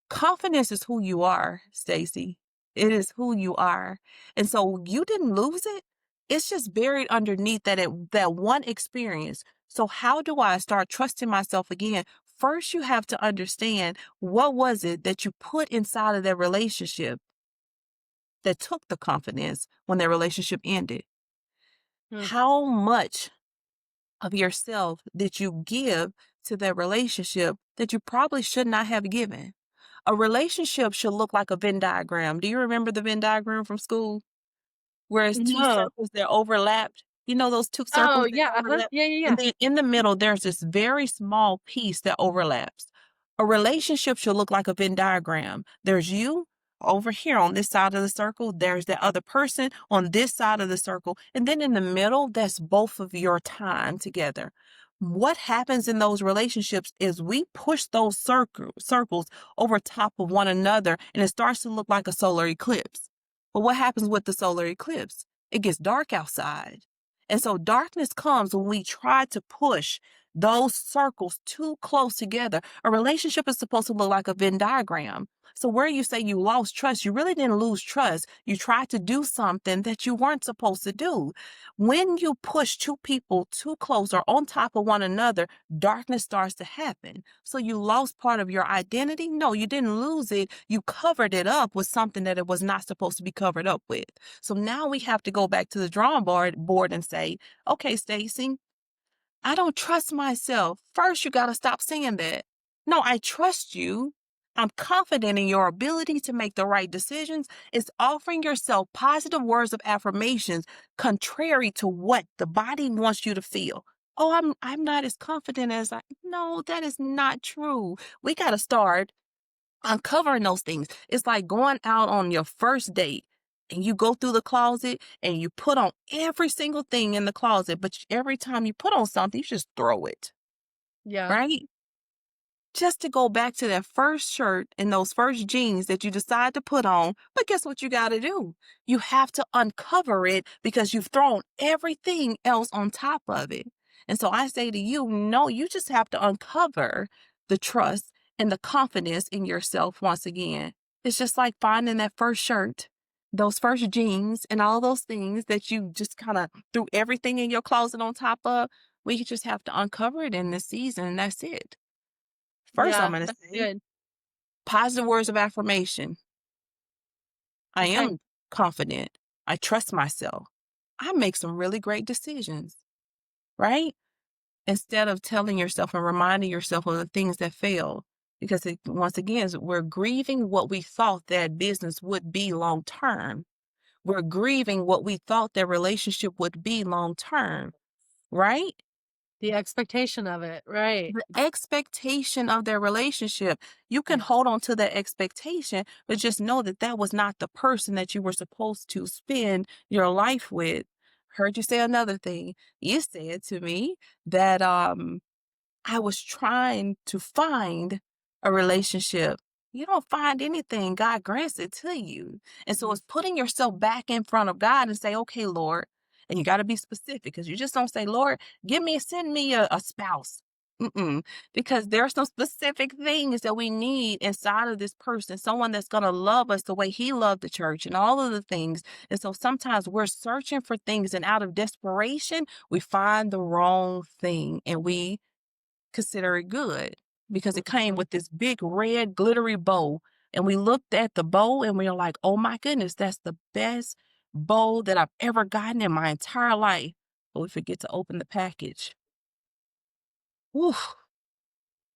Confidence is who you are, Stacy. It is who you are. And so you didn't lose it. It's just buried underneath that one experience. So how do I start trusting myself again? First, you have to understand, what was it that you put inside of that relationship that took the confidence when that relationship ended? mm, How much of yourself did you give to that relationship that you probably should not have given? A relationship should look like a Venn diagram. Do you remember the Venn diagram from school? Where it's 2 No. circles that overlapped? You know those 2 Oh, circles that yeah, uh-huh. overlap? Yeah, yeah, And yeah. then in the middle, there's this very small piece that overlaps. A relationship should look like a Venn diagram. There's you over here on this side of the circle, there's the other person on this side of the circle, and then in the middle, that's both of your time together. What happens in those relationships is we push those circles over top of one another, and it starts to look like a solar eclipse. But what happens with the solar eclipse? It gets dark outside. And so darkness comes when we try to push those circles too close together. A relationship is supposed to look like a Venn diagram. So where you say you lost trust, you really didn't lose trust. You tried to do something that you weren't supposed to do. When you push two people too close or on top of one another, darkness starts to happen. So you lost part of your identity? No, you didn't lose it. You covered it up with something that it was not supposed to be covered up with. So now we have to go back to the drawing board and say, okay, Stacy, I don't trust myself. First, you got to stop saying that. No, I trust you. I'm confident in your ability to make the right decisions. It's offering yourself positive words of affirmations contrary to what the body wants you to feel. Oh, I'm not as confident as I. No, that is not true. We got to start uncovering those things. It's like going out on your first date and you go through the closet and you put on every single thing in the closet, but every time you put on something, you just throw it, Yeah. right? Just to go back to that first shirt and those first jeans that you decide to put on. But guess what you got to do? You have to uncover it because you've thrown everything else on top of it. And so I say to you, no, you just have to uncover the trust and the confidence in yourself once again. It's just like finding that first shirt, those first jeans, and all those things that you just kind of threw everything in your closet on top of. We just have to uncover it in this season, and that's it. First, I'm Yeah, going to that's say good. positive words of affirmation. I Okay. am confident. I trust myself. I make some really great decisions, right? Instead of telling yourself and reminding yourself of the things that failed. Because once again, we're grieving what we thought that business would be long term. We're grieving what we thought that relationship would be long term, right? The expectation of it, right. The expectation of their relationship. You can Yeah. hold on to that expectation, but just know that that was not the person that you were supposed to spend your life with. Heard you say another thing. You said to me that I was trying to find a relationship. You don't find anything, God grants it to you. And so Mhm. it's putting yourself back in front of God and say, okay, Lord. And you got to be specific because you just don't say, Lord, send me a spouse. Mm-mm. Because there are some specific things that we need inside of this person, someone that's going to love us the way he loved the church and all of the things. And so sometimes we're searching for things, and out of desperation, we find the wrong thing and we consider it good because it came Mhm. with this big red glittery bow. And we looked at the bow and we were like, oh my goodness, that's the best bow that I've ever gotten in my entire life. But we forget to open the package. Whew.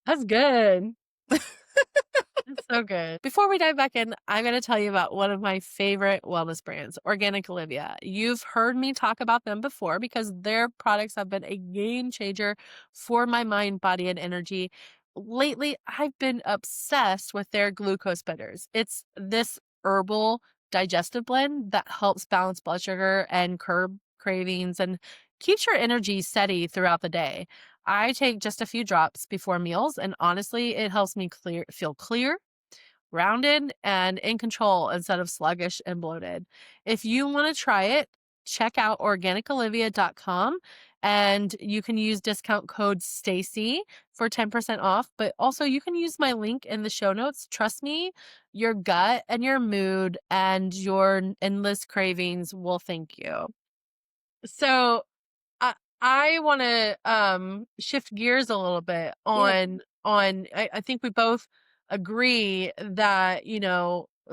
That's good. That's so good. Before we dive back in, I'm going to tell you about one of my favorite wellness brands, Organic Olivia. You've heard me talk about them before because their products have been a game changer for my mind, body, and energy. Lately, I've been obsessed with their glucose bitters. It's this herbal digestive blend that helps balance blood sugar and curb cravings and keeps your energy steady throughout the day. I take just a few drops before meals, and honestly, it helps me feel clear, rounded, and in control instead of sluggish and bloated. If you want to try it, check out organicolivia.com and you can use discount code Stacy for 10% off, but also you can use my link in the show notes. Trust me, your gut and your mood and your endless cravings will thank you. So, I I wanna, shift gears a little bit Yeah, on I think we both agree that,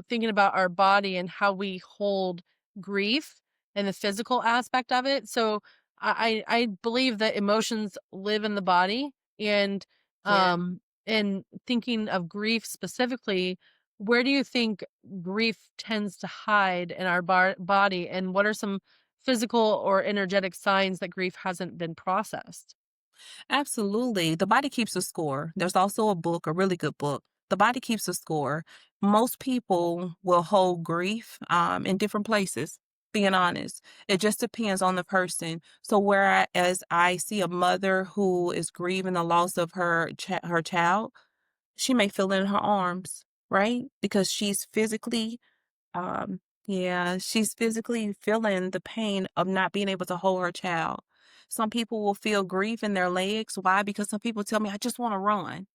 thinking about our body and how we hold grief and the physical aspect of it. So I believe that emotions live in the body and, yeah, in thinking of grief specifically, where do you think grief tends to hide in our body? And what are some physical or energetic signs that grief hasn't been processed? Absolutely. The body keeps a score. There's also a book, a really good book. The body keeps a score. Most people will hold grief in different places, being honest. It just depends on the person. So whereas I see a mother who is grieving the loss of her child, she may feel it in her arms, right? Because she's physically yeah, she's physically feeling the pain of not being able to hold her child. Some people will feel grief in their legs. Why? Because some people tell me, I just want to run.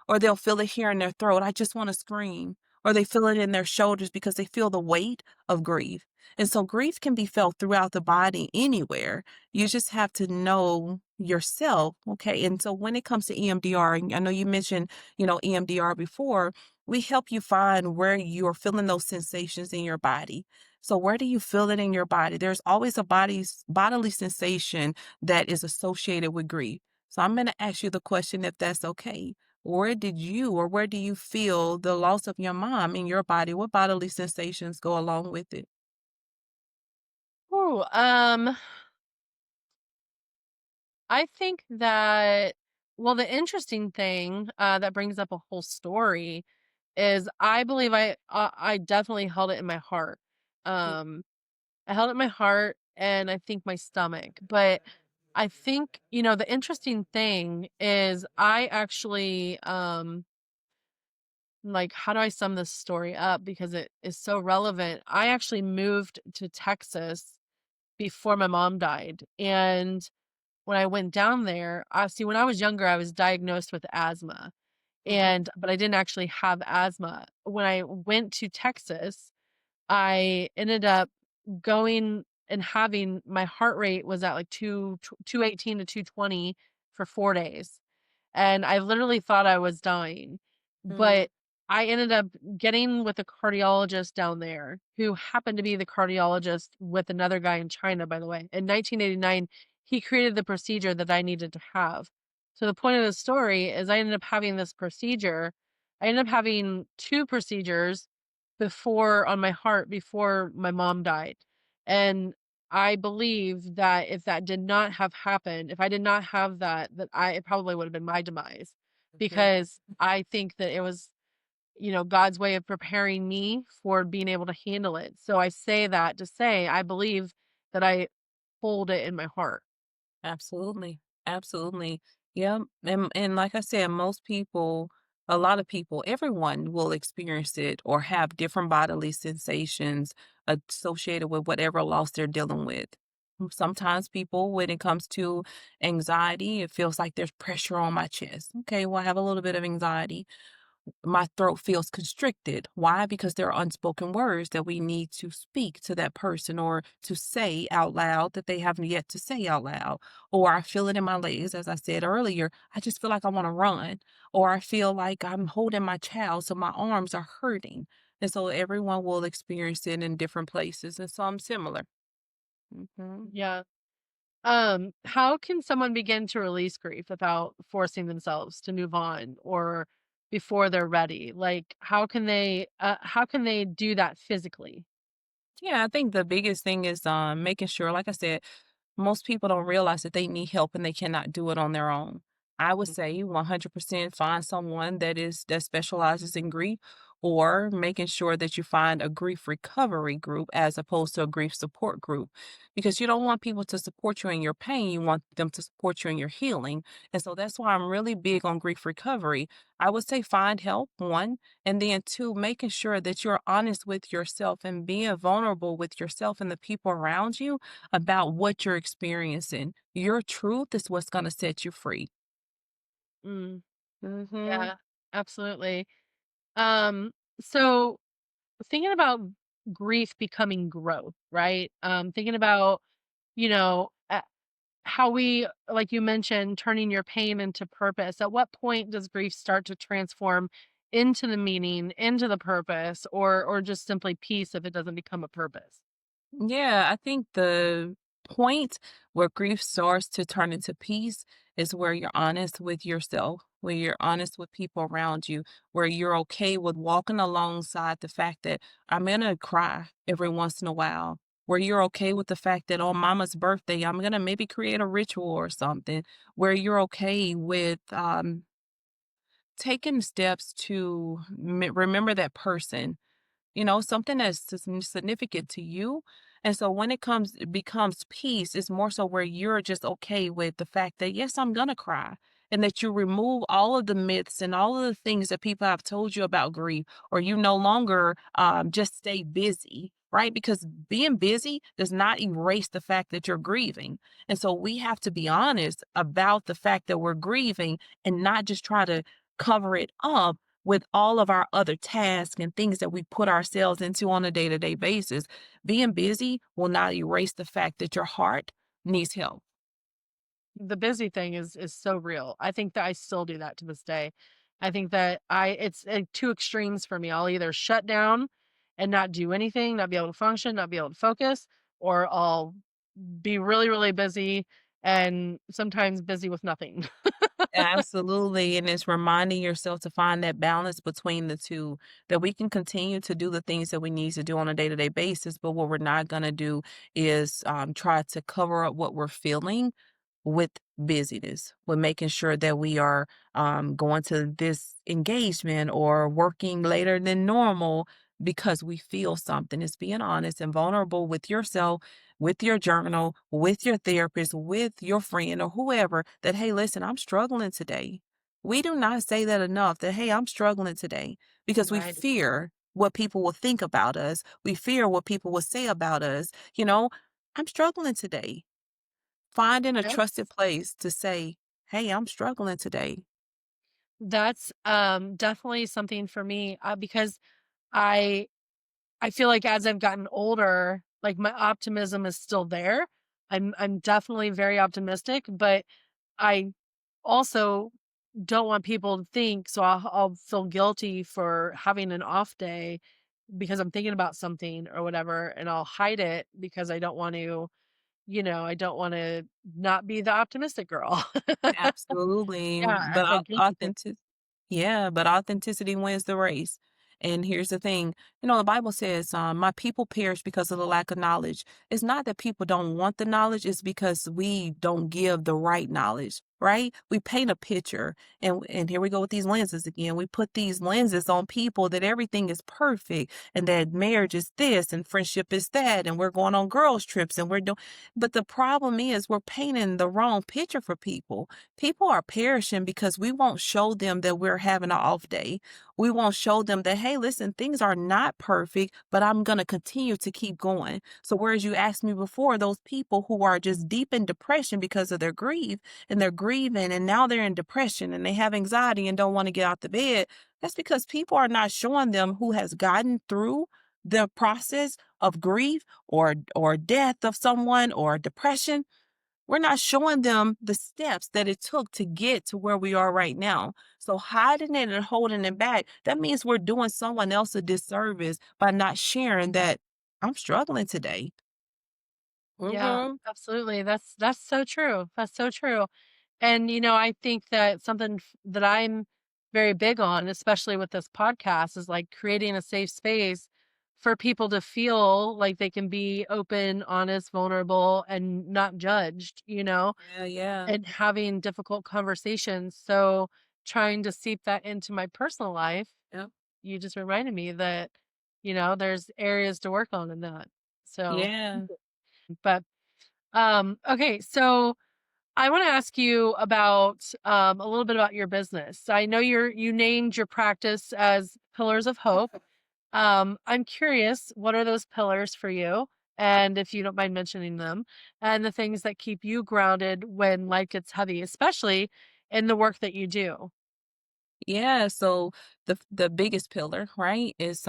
Or they'll feel it here in their throat. I just want to scream. Or they feel it in their shoulders because they feel the weight of grief. And so grief can be felt throughout the body anywhere. You just have to know yourself. Okay. And so when it comes to EMDR, and I know you mentioned, EMDR before, we help you find where you're feeling those sensations in your body. So where do you feel it in your body? There's always a bodily sensation that is associated with grief. So I'm going to ask you the question if that's okay. Where do you feel the loss of your mom in your body? What bodily sensations go along with it? Oh, I think that, well, the interesting thing that brings up a whole story is I believe I definitely held it in my heart. Mm, Um, I held it in my heart and I think my stomach. But I think, the interesting thing is I actually like, how do I sum this story up because it is so relevant. I actually moved to Texas before my mom died. And when I went down there, I see when I was younger, I was diagnosed with asthma. mhm, But I didn't actually have asthma. When I went to Texas, I ended up going and having my heart rate was at like 218 to 220 for 4 days, and I literally thought I was dying, mm, but I ended up getting with a cardiologist down there who happened to be the cardiologist with another guy in China, by the way. In 1989, he created the procedure that I needed to have. So the point of the story is I ended up having this procedure. I ended up having 2 procedures before on my heart before my mom died. And I believe that if that did not have happened, if I did not have that, it probably would have been my demise mhm. because I think that it was, God's way of preparing me for being able to handle it. So I say that to say I believe that I hold it in my heart. Absolutely. Absolutely. Yeah. And like I said, most people, a lot of people, everyone will experience it or have different bodily sensations associated with whatever loss they're dealing with. Sometimes people, when it comes to anxiety, it feels like there's pressure on my chest. Okay, well, I have a little bit of anxiety. My throat feels constricted. Why? Because there are unspoken words that we need to speak to that person or to say out loud that they haven't yet to say out loud. Or I feel it in my legs, as I said earlier. I just feel like I want to run. Or I feel like I'm holding my child, so my arms are hurting. And so everyone will experience it in different places, and some similar. Hmm. Yeah. How can someone begin to release grief without forcing themselves to move on or before they're ready? Like how can they do that physically? Yeah, I think the biggest thing is making sure, like I said, most people don't realize that they need help and they cannot do it on their own. I would say 100% find someone that specializes in grief or making sure that you find a grief recovery group as opposed to a grief support group because you don't want people to support you in your pain, you want them to support you in your healing. And so that's why I'm really big on grief recovery. I would say find help, one, and then two, making sure that you're honest with yourself and being vulnerable with yourself and the people around you about what you're experiencing. Your truth is what's going to set you free. Mm, Mhm. yeah, absolutely. Um, so thinking about grief becoming growth, right? Thinking about, you know, uh, how we, like you mentioned, turning your pain into purpose. At what point does grief start to transform into the meaning, into the purpose, or just simply peace if it doesn't become a purpose? Yeah, I think the point where grief starts to turn into peace is where you're honest with yourself. where you're honest with people around you, where you're okay with walking alongside the fact that I'm gonna cry every once in a while, where you're okay with the fact that on mama's birthday, I'm gonna maybe create a ritual or something, where you're okay with taking steps to remember that person, something that's significant to you. And so when it becomes peace, it's more so where you're just okay with the fact that, yes, I'm going to cry. And that you remove all of the myths and all of the things that people have told you about grief, or you no longer just stay busy, right? Because being busy does not erase the fact that you're grieving. And so we have to be honest about the fact that we're grieving and not just try to cover it up with all of our other tasks and things that we put ourselves into on a day-to-day basis. Being busy will not erase the fact that your heart needs help. The busy thing is so real. I think that I still do that to this day. I think that I it's, two extremes for me. I'll either shut down and not do anything, not be able to function, not be able to focus, or I'll be really, really busy and sometimes busy with nothing. Absolutely. And it's reminding yourself to find that balance between the two, that we can continue to do the things that we need to do on a day to day basis. But what we're not going to do is try to cover up what we're feeling with busyness, with making sure that we are going to this engagement or working later than normal because we feel something. It's being honest and vulnerable with yourself, with your journal, with your therapist, with your friend or whoever that, hey, listen, I'm struggling today. We do not say that enough that, hey, I'm struggling today because we Right. fear what people will think about us. We fear what people will say about us. I'm struggling today. Finding a trusted That's place to say, "Hey, I'm struggling today." that's definitely something for me, because I I feel like as I've gotten older, like my optimism is still there. I'm definitely very optimistic, but I also don't want people to think, so I'll feel guilty for having an off day because I'm thinking about something or whatever, and I'll hide it because I don't want to, I don't want to not be the optimistic girl. Absolutely, Yeah, I but feel guilty for. authenticity wins the race. And here's the thing, the Bible says, "My people perish because of the lack of knowledge." It's not that people don't want the knowledge; it's because we don't give the right knowledge. Right? We paint a picture, and here we go with these lenses again. We put these lenses on people that everything is perfect, and that marriage is this, and friendship is that, and we're going on girls trips, and we're doing. But the problem is, we're painting the wrong picture for people. People are perishing because we won't show them that we're having an off day. We won't show them that, hey, listen, things are not perfect, but I'm going to continue to keep going. So, whereas you asked me before, those people who are just deep in depression because of their grief and they're grieving and now they're in depression and they have anxiety and don't want to get out the bed, that's because people are not showing them who has gotten through the process of grief or death of someone or depression. We're not showing them the steps that it took to get to where we are right now. So hiding it and holding it back, that means we're doing someone else a disservice by not sharing that I'm struggling today. Yeah, Mhm. absolutely. That's so true. That's so true. And I think that something that I'm very big on, especially with this podcast, is like creating a safe space for people to feel like they can be open, honest, vulnerable, and not judged, Yeah, yeah. and having difficult conversations. So trying to seep that into my personal life, Yep. you just reminded me that, there's areas to work on in that. So, Yeah. but okay, so I want to ask you about a little bit about your business. I know you named your practice as Pillars of Hope. I'm curious, what are those pillars for you? And if you don't mind mentioning them, and the things that keep you grounded when life gets heavy, especially in the work that you do. Yeah, so the biggest pillar, right, is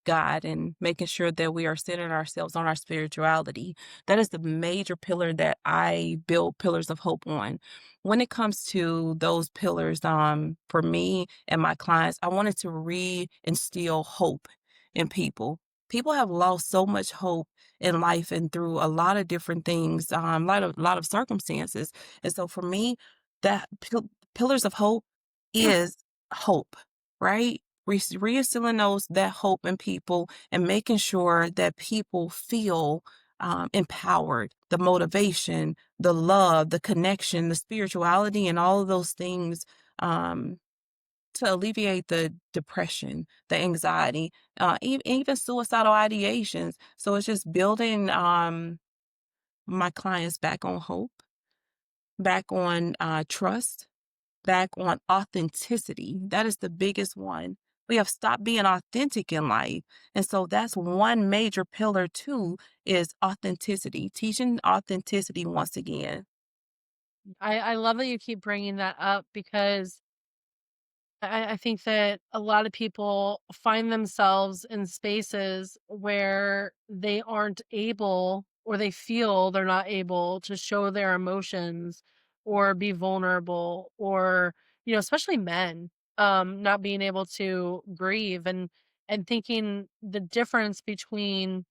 God and making sure that we are centering ourselves on our spirituality. That is the major pillar that I build pillars of hope on. When it comes to those pillars, for me and my clients, I wanted to reinstill hope in people. People have lost so much hope in life and through a lot of different things, lot of circumstances. And so for me, that pillars of hope is hope, right? Reinstilling that hope in people and making sure that people feel empowered, the motivation, the love, the connection, the spirituality, and all of those things um, to alleviate the depression, the anxiety, even suicidal ideations. So it's just building my clients back on hope, back on trust, back on authenticity. That is the biggest one. We have stopped being authentic in life. And so that's one major pillar too is authenticity, teaching authenticity once again. I love that you keep bringing that up because I think that a lot of people find themselves in spaces where they aren't able or they feel they're not able to show their emotions or be vulnerable or, especially men, not being able to grieve and thinking the difference between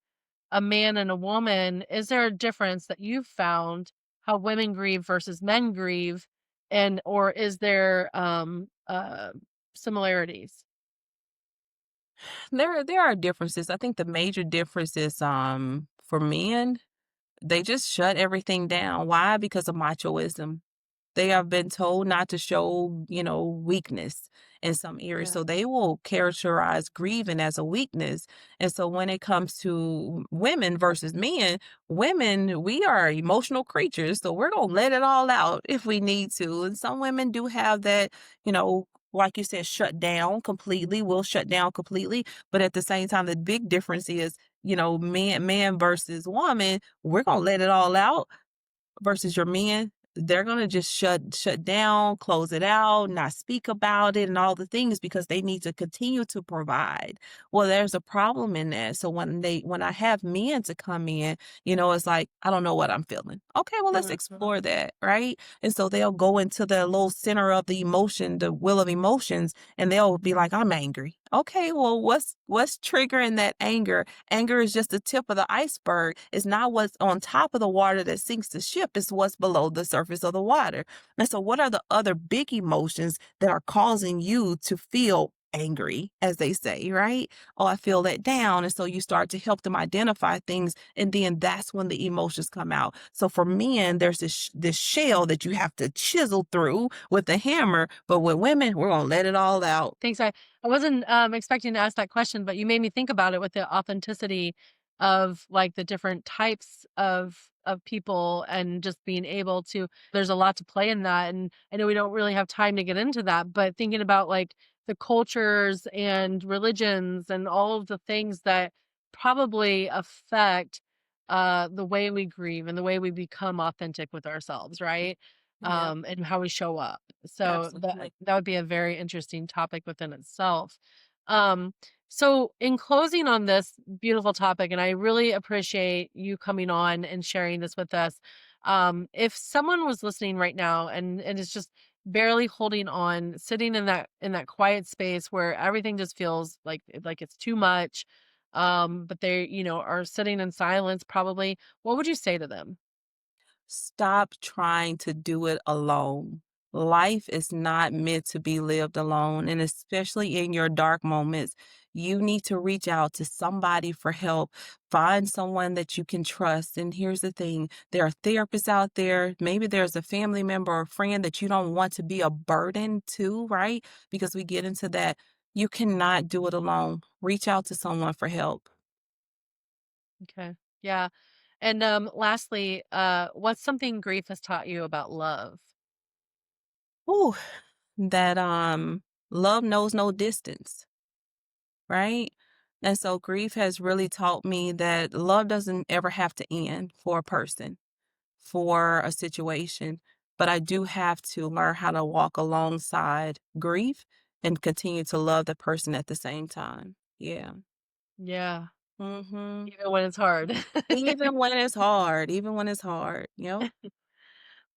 a man and a woman, is there a difference that you've found how women grieve versus men grieve? And or is there similarities? There are differences. I think the major difference is for men, they just shut everything down. Why? Because of machoism. They have been told not to show, weakness in some areas. Yeah. So they will characterize grieving as a weakness. And so when it comes to women versus men, women, we are emotional creatures. So we're going to let it all out if we need to. And some women do have that, like you said, shut down completely, will shut down completely. But at the same time, the big difference is, man versus woman, we're going to let it all out versus your men, they're gonna just shut down, close it out, not speak about it, and all the things because they need to continue to provide. Well, there's a problem in that. So when I have men to come in, it's like I don't know what I'm feeling. Okay, well let's Mhm. explore that, right? And so they'll go into the little center of the emotion, the wheel of emotions, and they'll be like, I'm angry. Okay, well, what's triggering that anger? Anger is just the tip of the iceberg. It's not what's on top of the water that sinks the ship, it's what's below the surface of the water. And so, what are the other big emotions that are causing you to feel angry, as they say, right? Oh, I feel let down. And so you start to help them identify things. And then that's when the emotions come out. So for men, there's this shell that you have to chisel through with a hammer. But with women, we're going to let it all out. Thanks. I wasn't expecting to ask that question, but you made me think about it with the authenticity of like the different types of people and just being able to there's a lot to play in that. And I know we don't really have time to get into that, but thinking about like the cultures and religions and all of the things that probably affect the way we grieve and the way we become authentic with ourselves, right? Yeah, And how we show up. So absolutely. that would be a very interesting topic within itself. Um, so in closing on this beautiful topic, and I really appreciate you coming on and sharing this with us. If someone was listening right now and is just barely holding on, sitting in that quiet space where everything just feels like it's too much, but they, are sitting in silence probably, what would you say to them? Stop trying to do it alone. Life is not meant to be lived alone. And especially in your dark moments, you need to reach out to somebody for help. Find someone that you can trust. And here's the thing there are therapists out there. Maybe there's a family member or friend that you don't want to be a burden to, right? Because we get into that. You cannot do it alone. Reach out to someone for help. Okay. Yeah. And lastly, what's something grief has taught you about love? Ooh, that love knows no distance, right? And so grief has really taught me that love doesn't ever have to end for a person, for a situation, but I do have to learn how to walk alongside grief and continue to love the person at the same time. Yeah. Yeah. Mhm. Even when it's hard. Even when it's hard, even when it's hard. Yep.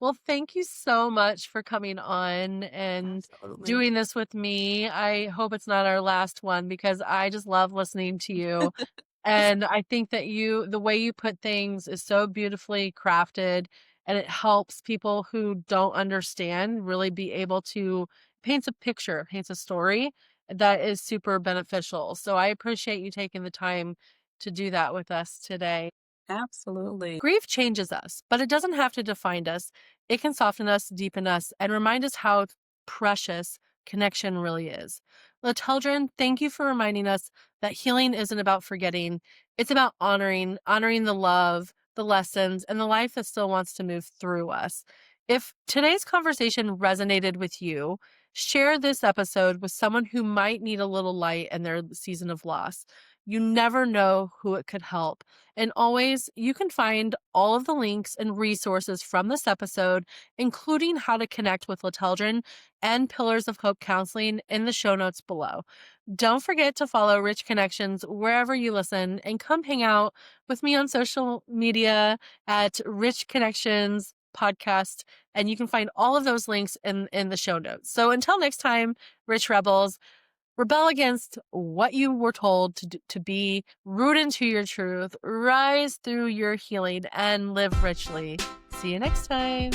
Well, thank you so much for coming on and Absolutely. doing this with me. I hope it's not our last one because I just love listening to you. And I think that the way you put things is so beautifully crafted and it helps people who don't understand really be able to paints a picture, paints a story that is super beneficial. So I appreciate you taking the time to do that with us today. Absolutely. Grief changes us, but it doesn't have to define us. It can soften us, deepen us, and remind us how precious connection really is. Lateldrin, thank you for reminding us that healing isn't about forgetting. It's about honoring the love, the lessons, and the life that still wants to move through us. If today's conversation resonated with you, share this episode with someone who might need a little light in their season of loss. You never know who it could help. And always, you can find all of the links and resources from this episode, including how to connect with Lateldrin and Pillars of Hope Counseling, in the show notes below. Don't forget to follow Rich Connections wherever you listen, and come hang out with me on social media at Rich Connections Podcast. And you can find all of those links in the show notes. So until next time, Rich Rebels, rebel against what you were told to be, root into your truth, rise through your healing, and live richly. See you next time.